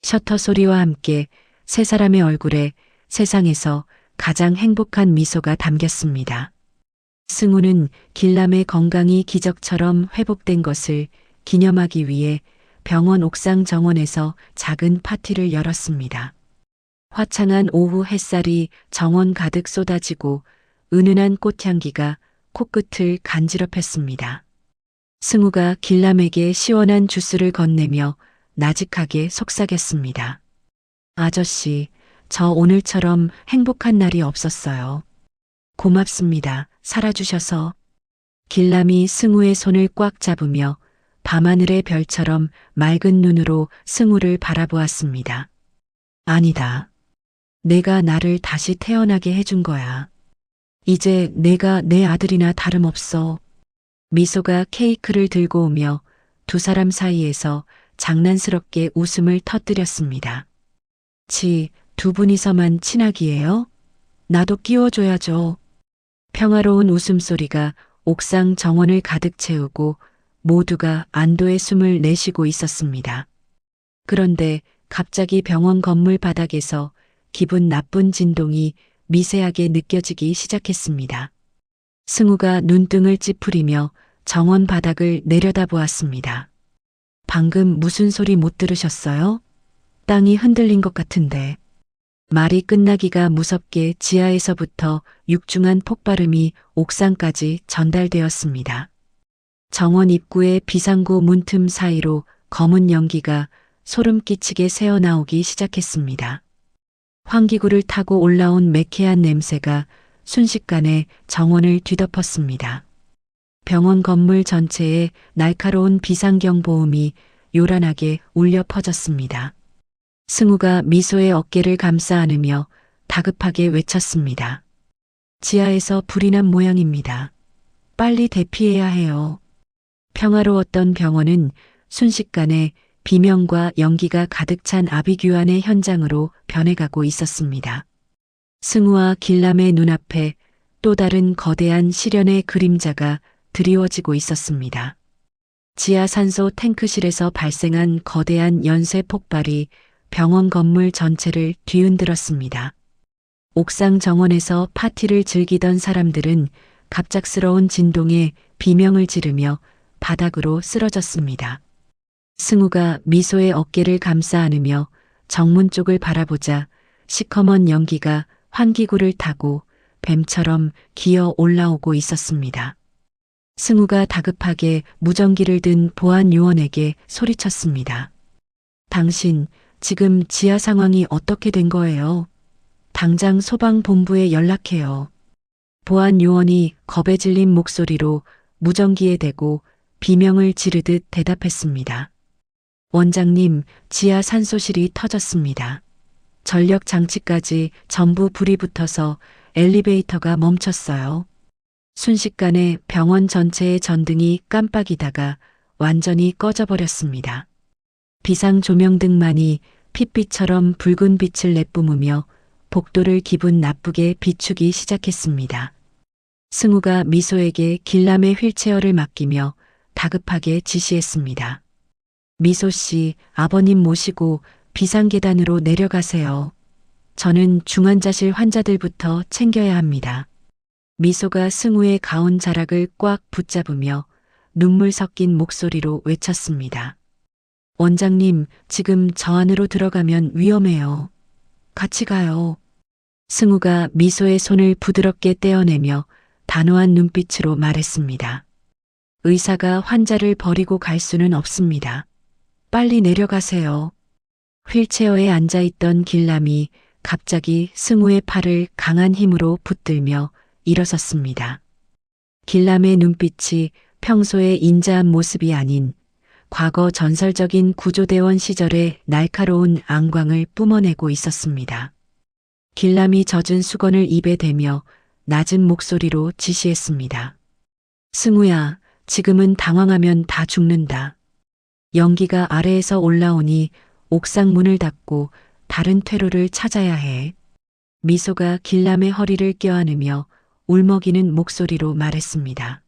셔터 소리와 함께 세 사람의 얼굴에 세상에서 가장 행복한 미소가 담겼습니다. 승우는 길람의 건강이 기적처럼 회복된 것을 기념하기 위해 병원 옥상 정원에서 작은 파티를 열었습니다. 화창한 오후 햇살이 정원 가득 쏟아지고 은은한 꽃향기가 코끝을 간지럽혔습니다. 승우가 길람에게 시원한 주스를 건네며 나직하게 속삭였습니다. 아저씨, 저 오늘처럼 행복한 날이 없었어요. 고맙습니다. 살아주셔서. 길람이 승우의 손을 꽉 잡으며 밤하늘의 별처럼 맑은 눈으로 승우를 바라보았습니다. 아니다. 내가 나를 다시 태어나게 해준 거야. 이제 내가 내 아들이나 다름없어. 미소가 케이크를 들고 오며 두 사람 사이에서 장난스럽게 웃음을 터뜨렸습니다. 두 분이서만 친하기예요? 나도 끼워줘야죠. 평화로운 웃음소리가 옥상 정원을 가득 채우고 모두가 안도의 숨을 내쉬고 있었습니다. 그런데 갑자기 병원 건물 바닥에서 기분 나쁜 진동이 미세하게 느껴지기 시작했습니다. 승우가 눈등을 찌푸리며 정원 바닥을 내려다보았습니다. 방금 무슨 소리 못 들으셨어요? 땅이 흔들린 것 같은데. 말이 끝나기가 무섭게 지하에서부터 육중한 폭발음이 옥상까지 전달되었습니다. 정원 입구의 비상구 문틈 사이로 검은 연기가 소름 끼치게 새어나오기 시작했습니다. 환기구를 타고 올라온 매캐한 냄새가 순식간에 정원을 뒤덮었습니다. 병원 건물 전체에 날카로운 비상경보음이 요란하게 울려 퍼졌습니다. 승우가 미소의 어깨를 감싸 안으며 다급하게 외쳤습니다. 지하에서 불이 난 모양입니다. 빨리 대피해야 해요. 평화로웠던 병원은 순식간에 비명과 연기가 가득 찬 아비규환의 현장으로 변해가고 있었습니다. 승우와 길람의 눈앞에 또 다른 거대한 시련의 그림자가 드리워지고 있었습니다. 지하 산소 탱크실에서 발생한 거대한 연쇄 폭발이 병원 건물 전체를 뒤흔들었습니다. 옥상 정원에서 파티를 즐기던 사람들은 갑작스러운 진동에 비명을 지르며 바닥으로 쓰러졌습니다. 승우가 미소의 어깨를 감싸 안으며 정문 쪽을 바라보자 시커먼 연기가 환기구를 타고 뱀처럼 기어 올라오고 있었습니다. 승우가 다급하게 무전기를 든 보안 요원에게 소리쳤습니다. 당신, 지금 지하 상황이 어떻게 된 거예요? 당장 소방본부에 연락해요. 보안 요원이 겁에 질린 목소리로 무전기에 대고 비명을 지르듯 대답했습니다. 원장님, 지하 산소실이 터졌습니다. 전력 장치까지 전부 불이 붙어서 엘리베이터가 멈췄어요. 순식간에 병원 전체의 전등이 깜빡이다가 완전히 꺼져버렸습니다. 비상 조명등만이 핏빛처럼 붉은 빛을 내뿜으며 복도를 기분 나쁘게 비추기 시작했습니다. 승우가 미소에게 길람의 휠체어를 맡기며 다급하게 지시했습니다. 미소 씨, 아버님 모시고 비상계단으로 내려가세요. 저는 중환자실 환자들부터 챙겨야 합니다. 미소가 승우의 가운 자락을 꽉 붙잡으며 눈물 섞인 목소리로 외쳤습니다. 원장님, 지금 저 안으로 들어가면 위험해요. 같이 가요. 승우가 미소의 손을 부드럽게 떼어내며 단호한 눈빛으로 말했습니다. 의사가 환자를 버리고 갈 수는 없습니다. 빨리 내려가세요. 휠체어에 앉아있던 길람이 갑자기 승우의 팔을 강한 힘으로 붙들며 일어섰습니다. 길람의 눈빛이 평소의 인자한 모습이 아닌 과거 전설적인 구조대원 시절의 날카로운 앙광을 뿜어내고 있었습니다. 길람이 젖은 수건을 입에 대며 낮은 목소리로 지시했습니다. 승우야, 지금은 당황하면 다 죽는다. 연기가 아래에서 올라오니 옥상 문을 닫고 다른 퇴로를 찾아야 해. 미소가 길람의 허리를 껴안으며 울먹이는 목소리로 말했습니다.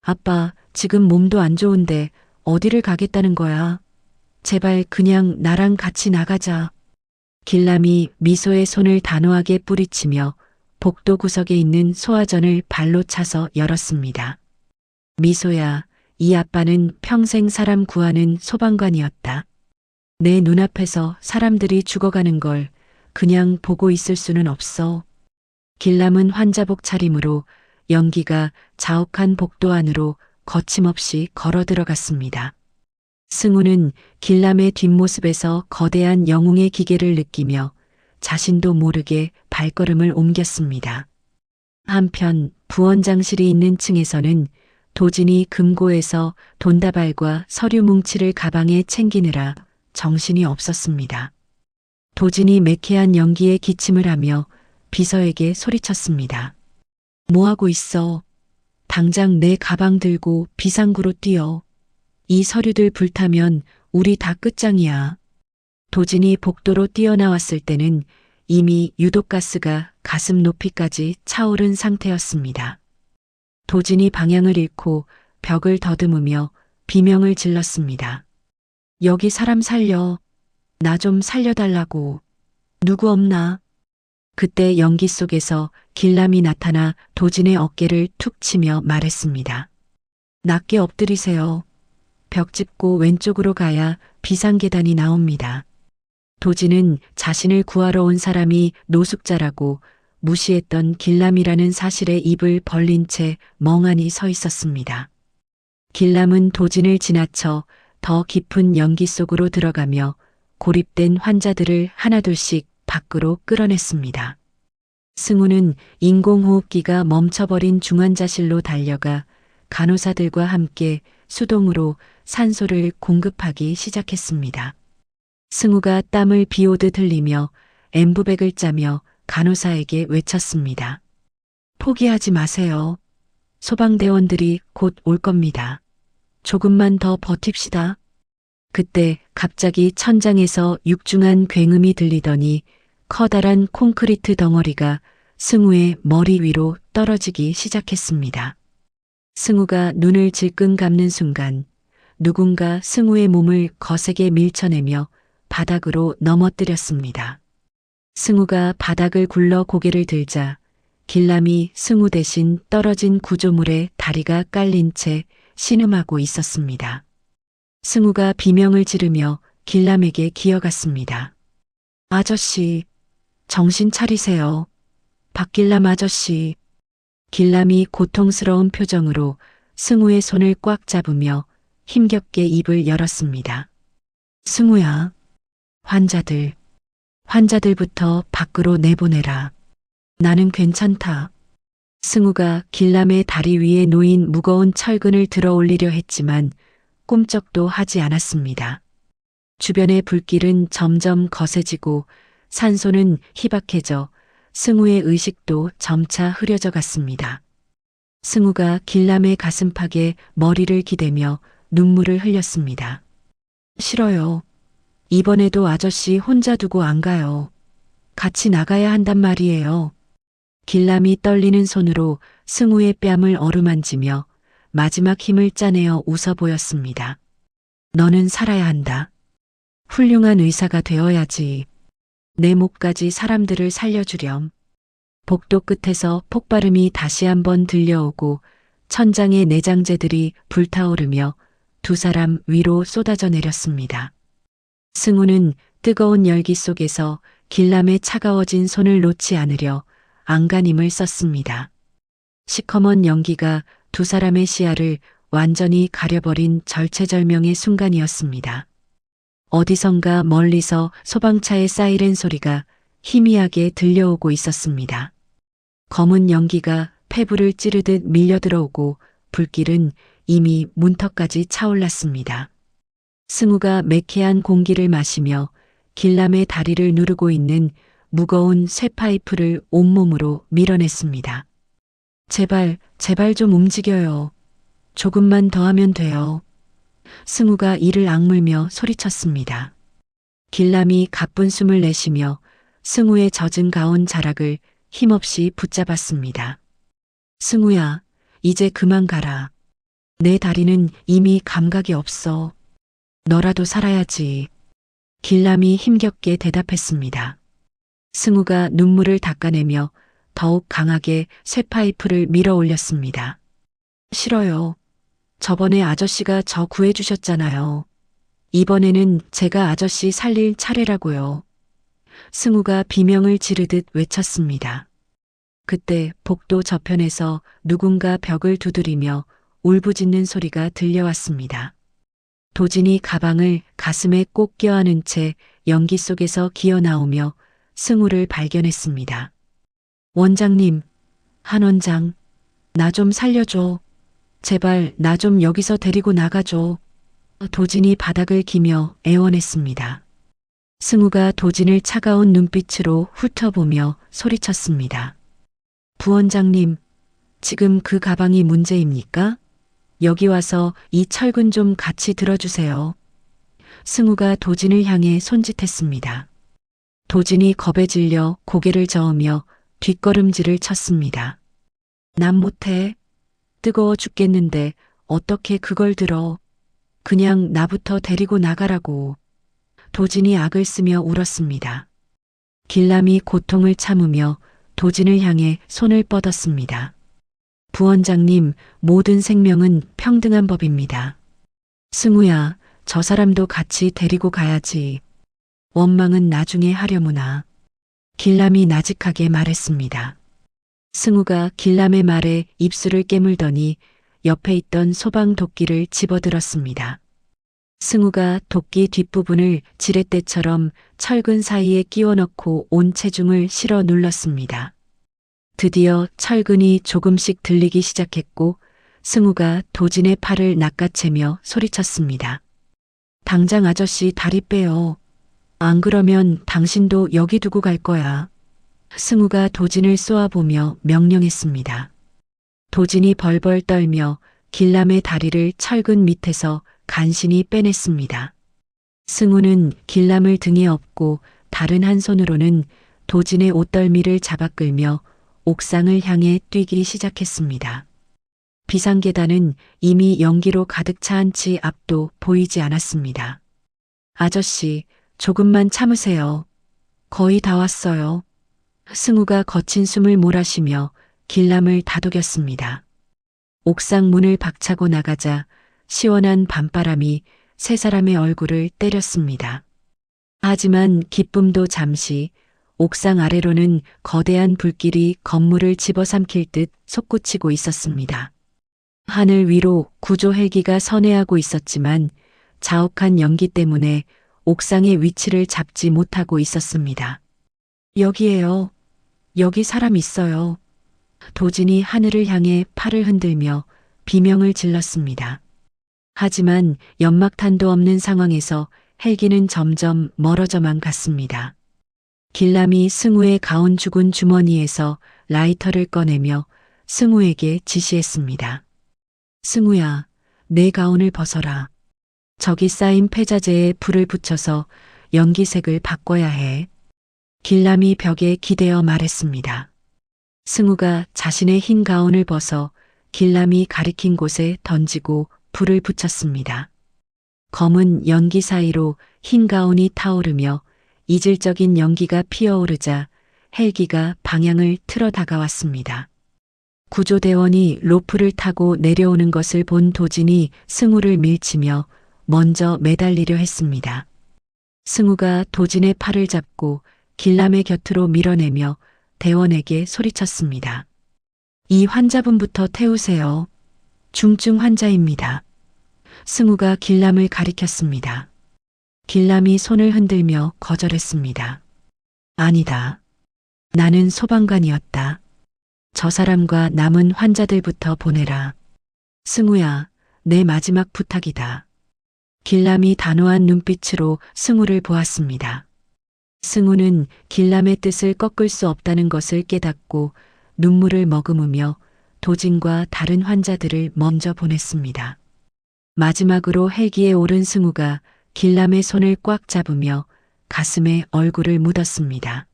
아빠, 지금 몸도 안 좋은데 어디를 가겠다는 거야? 제발 그냥 나랑 같이 나가자. 길람이 미소의 손을 단호하게 뿌리치며 복도 구석에 있는 소화전을 발로 차서 열었습니다. 미소야, 이 아빠는 평생 사람 구하는 소방관이었다. 내 눈앞에서 사람들이 죽어가는 걸 그냥 보고 있을 수는 없어. 길람은 환자복 차림으로 연기가 자욱한 복도 안으로 거침없이 걸어 들어갔습니다. 승우는 길람의 뒷모습에서 거대한 영웅의 기계를 느끼며 자신도 모르게 발걸음을 옮겼습니다. 한편 부원장실이 있는 층에서는 도진이 금고에서 돈다발과 서류 뭉치를 가방에 챙기느라 정신이 없었습니다. 도진이 매캐한 연기에 기침을 하며 비서에게 소리쳤습니다. 뭐하고 있어? 당장 내 가방 들고 비상구로 뛰어. 이 서류들 불타면 우리 다 끝장이야. 도진이 복도로 뛰어나왔을 때는 이미 유독가스가 가슴 높이까지 차오른 상태였습니다. 도진이 방향을 잃고 벽을 더듬으며 비명을 질렀습니다. 여기 사람 살려. 나 좀 살려달라고. 누구 없나? 그때 연기 속에서 길람이 나타나 도진의 어깨를 툭 치며 말했습니다. 낮게 엎드리세요. 벽 짚고 왼쪽으로 가야 비상계단이 나옵니다. 도진은 자신을 구하러 온 사람이 노숙자라고 무시했던 길람이라는 사실에 입을 벌린 채 멍하니 서 있었습니다. 길람은 도진을 지나쳐 더 깊은 연기 속으로 들어가며 고립된 환자들을 하나둘씩 밖으로 끌어냈습니다. 승우는 인공호흡기가 멈춰버린 중환자실로 달려가 간호사들과 함께 수동으로 산소를 공급하기 시작했습니다. 승우가 땀을 비오듯 흘리며 엠브백을 짜며 간호사에게 외쳤습니다. 포기하지 마세요. 소방대원들이 곧 올 겁니다. 조금만 더 버팁시다. 그때 갑자기 천장에서 육중한 굉음이 들리더니 커다란 콘크리트 덩어리가 승우의 머리 위로 떨어지기 시작했습니다. 승우가 눈을 질끈 감는 순간 누군가 승우의 몸을 거세게 밀쳐내며 바닥으로 넘어뜨렸습니다. 승우가 바닥을 굴러 고개를 들자 길람이 승우 대신 떨어진 구조물에 다리가 깔린 채 신음하고 있었습니다. 승우가 비명을 지르며 길람에게 기어갔습니다. 아저씨, 정신 차리세요. 박길람 아저씨. 길람이 고통스러운 표정으로 승우의 손을 꽉 잡으며 힘겹게 입을 열었습니다. 승우야, 환자들부터 밖으로 내보내라. 나는 괜찮다. 승우가 길람의 다리 위에 놓인 무거운 철근을 들어 올리려 했지만 꼼짝도 하지 않았습니다. 주변의 불길은 점점 거세지고 산소는 희박해져 승우의 의식도 점차 흐려져 갔습니다. 승우가 길람의 가슴팍에 머리를 기대며 눈물을 흘렸습니다. 싫어요. 이번에도 아저씨 혼자 두고 안 가요. 같이 나가야 한단 말이에요. 길람이 떨리는 손으로 승우의 뺨을 어루만지며 마지막 힘을 짜내어 웃어 보였습니다. 너는 살아야 한다. 훌륭한 의사가 되어야지. 내 목까지 사람들을 살려주렴. 복도 끝에서 폭발음이 다시 한번 들려오고 천장의 내장재들이 불타오르며 두 사람 위로 쏟아져 내렸습니다. 승우는 뜨거운 열기 속에서 길람의 차가워진 손을 놓지 않으려 안간힘을 썼습니다. 시커먼 연기가 두 사람의 시야를 완전히 가려버린 절체절명의 순간이었습니다. 어디선가 멀리서 소방차의 사이렌 소리가 희미하게 들려오고 있었습니다. 검은 연기가 폐부를 찌르듯 밀려들어오고 불길은 이미 문턱까지 차올랐습니다. 승우가 매캐한 공기를 마시며 길람의 다리를 누르고 있는 무거운 쇠파이프를 온몸으로 밀어냈습니다. 제발 좀 움직여요. 조금만 더 하면 돼요. 승우가 이를 악물며 소리쳤습니다. 길람이 가쁜 숨을 내쉬며 승우의 젖은 가운 자락을 힘없이 붙잡았습니다. 승우야, 이제 그만 가라. 내 다리는 이미 감각이 없어. 너라도 살아야지. 길람이 힘겹게 대답했습니다. 승우가 눈물을 닦아내며 더욱 강하게 쇠파이프를 밀어 올렸습니다. 싫어요. 저번에 아저씨가 저 구해주셨잖아요. 이번에는 제가 아저씨 살릴 차례라고요. 승우가 비명을 지르듯 외쳤습니다. 그때 복도 저편에서 누군가 벽을 두드리며 울부짖는 소리가 들려왔습니다. 도진이 가방을 가슴에 꼭 껴안은 채 연기 속에서 기어 나오며 승우를 발견했습니다. 원장님, 한 원장, 나 좀 살려줘. 제발 나 좀 여기서 데리고 나가줘. 도진이 바닥을 기며 애원했습니다. 승우가 도진을 차가운 눈빛으로 훑어보며 소리쳤습니다. 부원장님, 지금 그 가방이 문제입니까? 여기 와서 이 철근 좀 같이 들어주세요. 승우가 도진을 향해 손짓했습니다. 도진이 겁에 질려 고개를 저으며 뒷걸음질을 쳤습니다. 난 못해. 뜨거워 죽겠는데 어떻게 그걸 들어. 그냥 나부터 데리고 나가라고. 도진이 악을 쓰며 울었습니다. 길람이 고통을 참으며 도진을 향해 손을 뻗었습니다. 부원장님, 모든 생명은 평등한 법입니다. 승우야, 저 사람도 같이 데리고 가야지. 원망은 나중에 하려무나. 길람이 나직하게 말했습니다. 승우가 길람의 말에 입술을 깨물더니 옆에 있던 소방 도끼를 집어들었습니다. 승우가 도끼 뒷부분을 지렛대처럼 철근 사이에 끼워 넣고 온 체중을 실어 눌렀습니다. 드디어 철근이 조금씩 들리기 시작했고 승우가 도진의 팔을 낚아채며 소리쳤습니다. 당장 아저씨 다리 빼요. 안 그러면 당신도 여기 두고 갈 거야. 승우가 도진을 쏘아보며 명령했습니다. 도진이 벌벌 떨며 길람의 다리를 철근 밑에서 간신히 빼냈습니다. 승우는 길람을 등에 업고 다른 한 손으로는 도진의 옷덜미를 잡아 끌며 옥상을 향해 뛰기 시작했습니다. 비상계단은 이미 연기로 가득 차한 채 앞도 보이지 않았습니다. 아저씨, 조금만 참으세요. 거의 다 왔어요. 승우가 거친 숨을 몰아쉬며 길람을 다독였습니다. 옥상 문을 박차고 나가자 시원한 밤바람이 세 사람의 얼굴을 때렸습니다. 하지만 기쁨도 잠시, 옥상 아래로는 거대한 불길이 건물을 집어삼킬 듯 솟구치고 있었습니다. 하늘 위로 구조 헬기가 선회하고 있었지만 자욱한 연기 때문에 옥상의 위치를 잡지 못하고 있었습니다. 여기에요. 여기 사람 있어요. 도진이 하늘을 향해 팔을 흔들며 비명을 질렀습니다. 하지만 연막탄도 없는 상황에서 헬기는 점점 멀어져만 갔습니다. 길람이 승우의 가운 죽은 주머니에서 라이터를 꺼내며 승우에게 지시했습니다. 승우야, 내 가운을 벗어라. 저기 쌓인 폐자재에 불을 붙여서 연기색을 바꿔야 해. 길람이 벽에 기대어 말했습니다. 승우가 자신의 흰 가운을 벗어 길람이 가리킨 곳에 던지고 불을 붙였습니다. 검은 연기 사이로 흰 가운이 타오르며 이질적인 연기가 피어오르자 헬기가 방향을 틀어 다가왔습니다. 구조대원이 로프를 타고 내려오는 것을 본 도진이 승우를 밀치며 먼저 매달리려 했습니다. 승우가 도진의 팔을 잡고 길람의 곁으로 밀어내며 대원에게 소리쳤습니다. 이 환자분부터 태우세요. 중증 환자입니다. 승우가 길람을 가리켰습니다. 길람이 손을 흔들며 거절했습니다. 아니다. 나는 소방관이었다. 저 사람과 남은 환자들부터 보내라. 승우야, 내 마지막 부탁이다. 길람이 단호한 눈빛으로 승우를 보았습니다. 승우는 길람의 뜻을 꺾을 수 없다는 것을 깨닫고 눈물을 머금으며 도진과 다른 환자들을 먼저 보냈습니다. 마지막으로 헬기에 오른 승우가 길람의 손을 꽉 잡으며 가슴에 얼굴을 묻었습니다.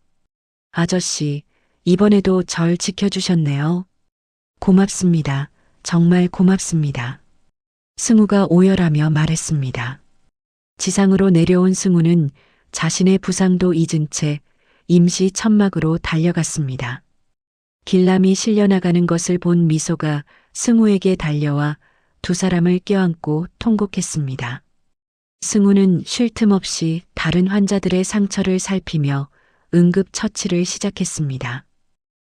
아저씨, 이번에도 절 지켜주셨네요. 고맙습니다. 정말 고맙습니다. 승우가 오열하며 말했습니다. 지상으로 내려온 승우는 자신의 부상도 잊은 채 임시 천막으로 달려갔습니다. 길람이 실려나가는 것을 본 미소가 승우에게 달려와 두 사람을 껴안고 통곡했습니다. 승우는 쉴 틈 없이 다른 환자들의 상처를 살피며 응급처치를 시작했습니다.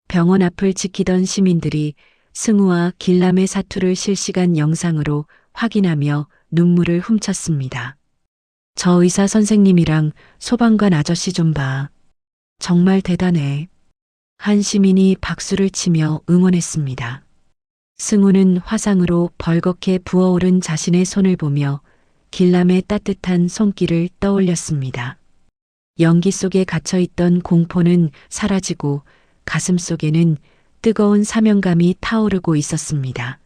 병원 앞을 지키던 시민들이 승우와 길람의 사투를 실시간 영상으로 확인하며 눈물을 훔쳤습니다. 저 의사 선생님이랑 소방관 아저씨 좀 봐. 정말 대단해. 한 시민이 박수를 치며 응원했습니다. 승우는 화상으로 벌겋게 부어오른 자신의 손을 보며 길람의 따뜻한 손길을 떠올렸습니다. 연기 속에 갇혀있던 공포는 사라지고 가슴 속에는 뜨거운 사명감이 타오르고 있었습니다.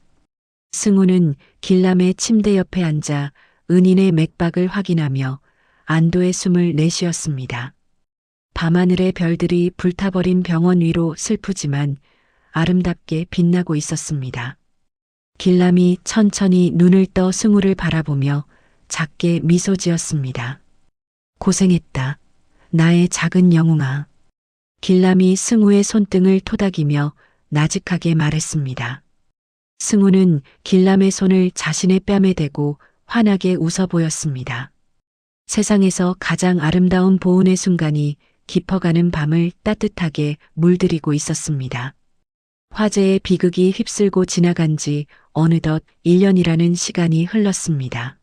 승우는 길람의 침대 옆에 앉아 은인의 맥박을 확인하며 안도의 숨을 내쉬었습니다. 밤하늘의 별들이 불타버린 병원 위로 슬프지만 아름답게 빛나고 있었습니다. 길람이 천천히 눈을 떠 승우를 바라보며 작게 미소 지었습니다. 고생했다. 나의 작은 영웅아. 길람이 승우의 손등을 토닥이며 나직하게 말했습니다. 승우는 길람의 손을 자신의 뺨에 대고 환하게 웃어 보였습니다. 세상에서 가장 아름다운 보은의 순간이 깊어가는 밤을 따뜻하게 물들이고 있었습니다. 화재의 비극이 휩쓸고 지나간 지 어느덧 1년이라는 시간이 흘렀습니다.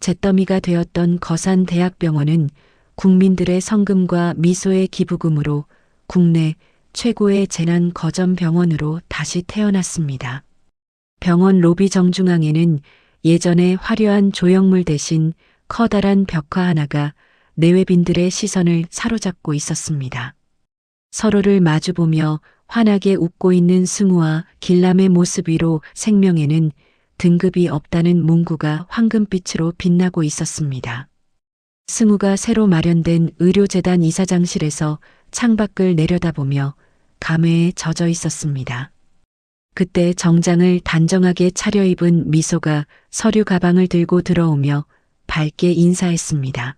잿더미가 되었던 거산대학병원은 국민들의 성금과 미소의 기부금으로 국내 최고의 재난 거점 병원으로 다시 태어났습니다. 병원 로비 정중앙에는 예전의 화려한 조형물 대신 커다란 벽화 하나가 내외빈들의 시선을 사로잡고 있었습니다. 서로를 마주보며 환하게 웃고 있는 승우와 길람의 모습 위로 생명에는 등급이 없다는 문구가 황금빛으로 빛나고 있었습니다. 승우가 새로 마련된 의료재단 이사장실에서 창밖을 내려다보며 감회에 젖어 있었습니다. 그때 정장을 단정하게 차려입은 미소가 서류 가방을 들고 들어오며 밝게 인사했습니다.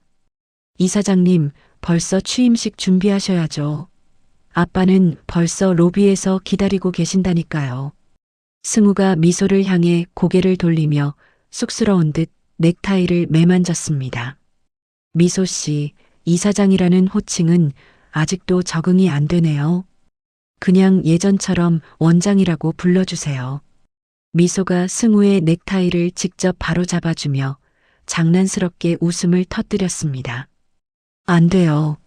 이사장님, 벌써 취임식 준비하셔야죠. 아빠는 벌써 로비에서 기다리고 계신다니까요. 승우가 미소를 향해 고개를 돌리며 쑥스러운 듯 넥타이를 매만졌습니다. 미소 씨, 이사장이라는 호칭은 아직도 적응이 안 되네요. 그냥 예전처럼 원장이라고 불러주세요. 미소가 승우의 넥타이를 직접 바로잡아주며 장난스럽게 웃음을 터뜨렸습니다. 안 돼요.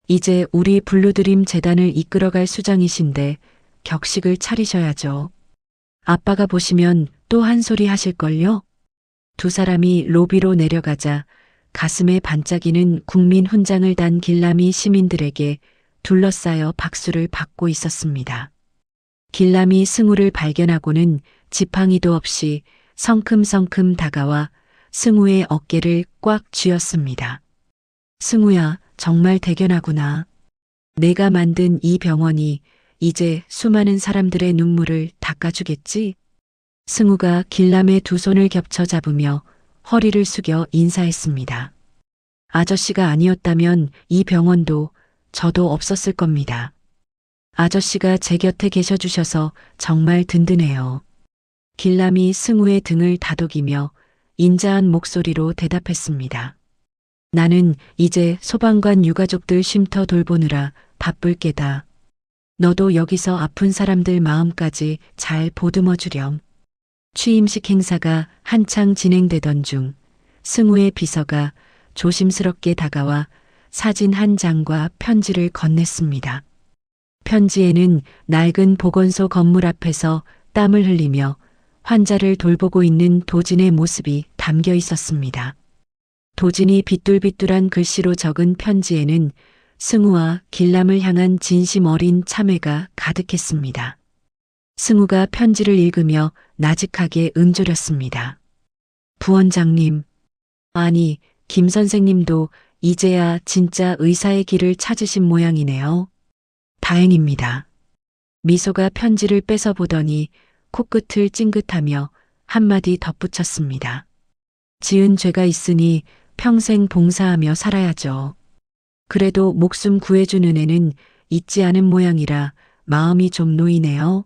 이제 우리 블루드림 재단을 이끌어갈 수장이신데 격식을 차리셔야죠. 아빠가 보시면 또 한 소리 하실걸요? 두 사람이 로비로 내려가자 가슴에 반짝이는 국민 훈장을 단 길라미 시민들에게 둘러싸여 박수를 받고 있었습니다. 길라미 승우를 발견하고는 지팡이도 없이 성큼성큼 다가와 승우의 어깨를 꽉 쥐었습니다. 승우야, 정말 대견하구나. 내가 만든 이 병원이 이제 수많은 사람들의 눈물을 닦아주겠지? 승우가 길람의 두 손을 겹쳐 잡으며 허리를 숙여 인사했습니다. 아저씨가 아니었다면 이 병원도 저도 없었을 겁니다. 아저씨가 제 곁에 계셔 주셔서 정말 든든해요. 길람이 승우의 등을 다독이며 인자한 목소리로 대답했습니다. 나는 이제 소방관 유가족들 쉼터 돌보느라 바쁠 게다. 너도 여기서 아픈 사람들 마음까지 잘 보듬어 주렴. 취임식 행사가 한창 진행되던 중 승우의 비서가 조심스럽게 다가와 사진 한 장과 편지를 건넸습니다. 편지에는 낡은 보건소 건물 앞에서 땀을 흘리며 환자를 돌보고 있는 도진의 모습이 담겨 있었습니다. 도진이 비뚤비뚤한 글씨로 적은 편지에는 승우와 길람을 향한 진심 어린 참회가 가득했습니다. 승우가 편지를 읽으며 나직하게 응조렸습니다. 부원장님, 아니, 김 선생님도 이제야 진짜 의사의 길을 찾으신 모양이네요. 다행입니다. 미소가 편지를 뺏어 보더니 코끝을 찡긋하며 한마디 덧붙였습니다. 지은 죄가 있으니 평생 봉사하며 살아야죠. 그래도 목숨 구해주는 애는 있지 않은 모양이라 마음이 좀 놓이네요.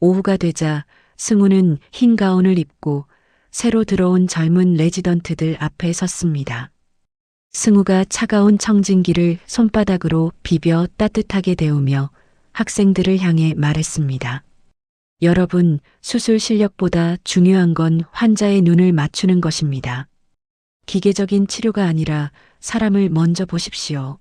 오후가 되자 승우는 흰 가운을 입고 새로 들어온 젊은 레지던트들 앞에 섰습니다. 승우가 차가운 청진기를 손바닥으로 비벼 따뜻하게 데우며 학생들을 향해 말했습니다. 여러분, 수술 실력보다 중요한 건 환자의 눈을 맞추는 것입니다. 기계적인 치료가 아니라 사람을 먼저 보십시오.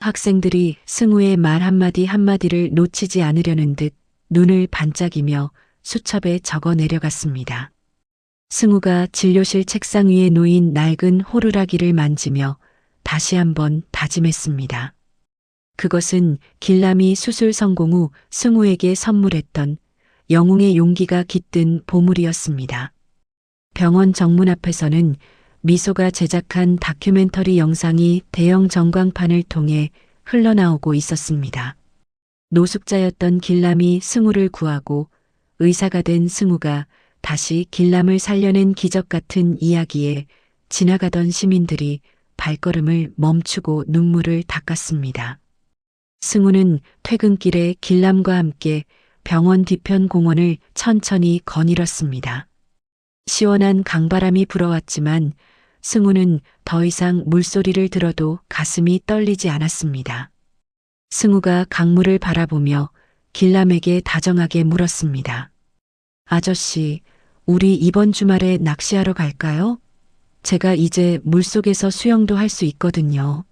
학생들이 승우의 말 한마디 한마디를 놓치지 않으려는 듯 눈을 반짝이며 수첩에 적어 내려갔습니다. 승우가 진료실 책상 위에 놓인 낡은 호루라기를 만지며 다시 한번 다짐했습니다. 그것은 길람이 수술 성공 후 승우에게 선물했던 영웅의 용기가 깃든 보물이었습니다. 병원 정문 앞에서는 미소가 제작한 다큐멘터리 영상이 대형 전광판을 통해 흘러나오고 있었습니다. 노숙자였던 길람이 승우를 구하고 의사가 된 승우가 다시 길람을 살려낸 기적 같은 이야기에 지나가던 시민들이 발걸음을 멈추고 눈물을 닦았습니다. 승우는 퇴근길에 길람과 함께 병원 뒤편 공원을 천천히 거닐었습니다. 시원한 강바람이 불어왔지만 승우는 더 이상 물소리를 들어도 가슴이 떨리지 않았습니다. 승우가 강물을 바라보며 길람에게 다정하게 물었습니다. 아저씨, 우리 이번 주말에 낚시하러 갈까요? 제가 이제 물속에서 수영도 할 수 있거든요.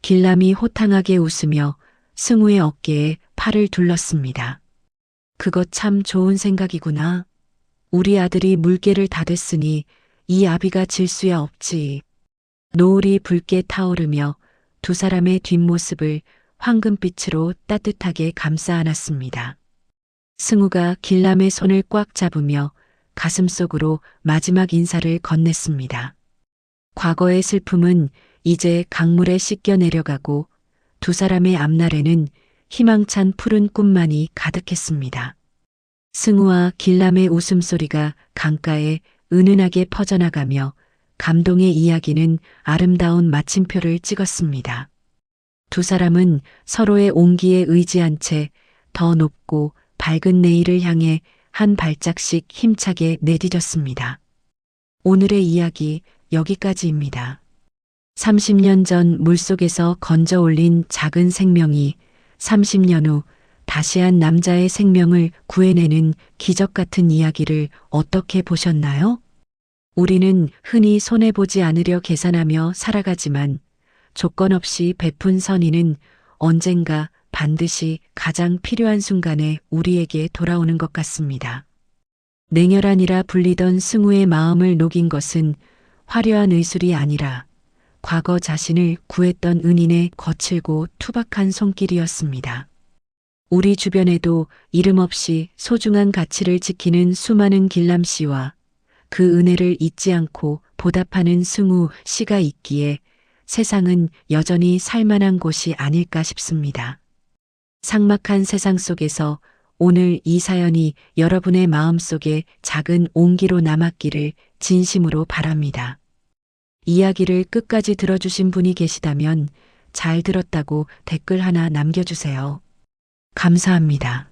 길람이 호탕하게 웃으며 승우의 어깨에 팔을 둘렀습니다. 그거 참 좋은 생각이구나. 우리 아들이 물개를 다 됐으니 이 아비가 질 수야 없지. 노을이 붉게 타오르며 두 사람의 뒷모습을 황금빛으로 따뜻하게 감싸 안았습니다. 승우가 길람의 손을 꽉 잡으며 가슴속으로 마지막 인사를 건넸습니다. 과거의 슬픔은 이제 강물에 씻겨 내려가고 두 사람의 앞날에는 희망찬 푸른 꿈만이 가득했습니다. 승우와 길람의 웃음소리가 강가에 은은하게 퍼져나가며 감동의 이야기는 아름다운 마침표를 찍었습니다. 두 사람은 서로의 온기에 의지한 채 더 높고 밝은 내일을 향해 한 발짝씩 힘차게 내디뎠습니다. 오늘의 이야기 여기까지입니다. 30년 전 물속에서 건져 올린 작은 생명이 30년 후 다시 한 남자의 생명을 구해내는 기적 같은 이야기를 어떻게 보셨나요? 우리는 흔히 손해보지 않으려 계산하며 살아가지만 조건 없이 베푼 선의는 언젠가 반드시 가장 필요한 순간에 우리에게 돌아오는 것 같습니다. 냉혈한이라 불리던 승우의 마음을 녹인 것은 화려한 의술이 아니라 과거 자신을 구했던 은인의 거칠고 투박한 손길이었습니다. 우리 주변에도 이름 없이 소중한 가치를 지키는 수많은 길람 씨와 그 은혜를 잊지 않고 보답하는 승우 씨가 있기에 세상은 여전히 살만한 곳이 아닐까 싶습니다. 삭막한 세상 속에서 오늘 이 사연이 여러분의 마음속에 작은 온기로 남았기를 진심으로 바랍니다. 이야기를 끝까지 들어주신 분이 계시다면 잘 들었다고 댓글 하나 남겨주세요. 감사합니다.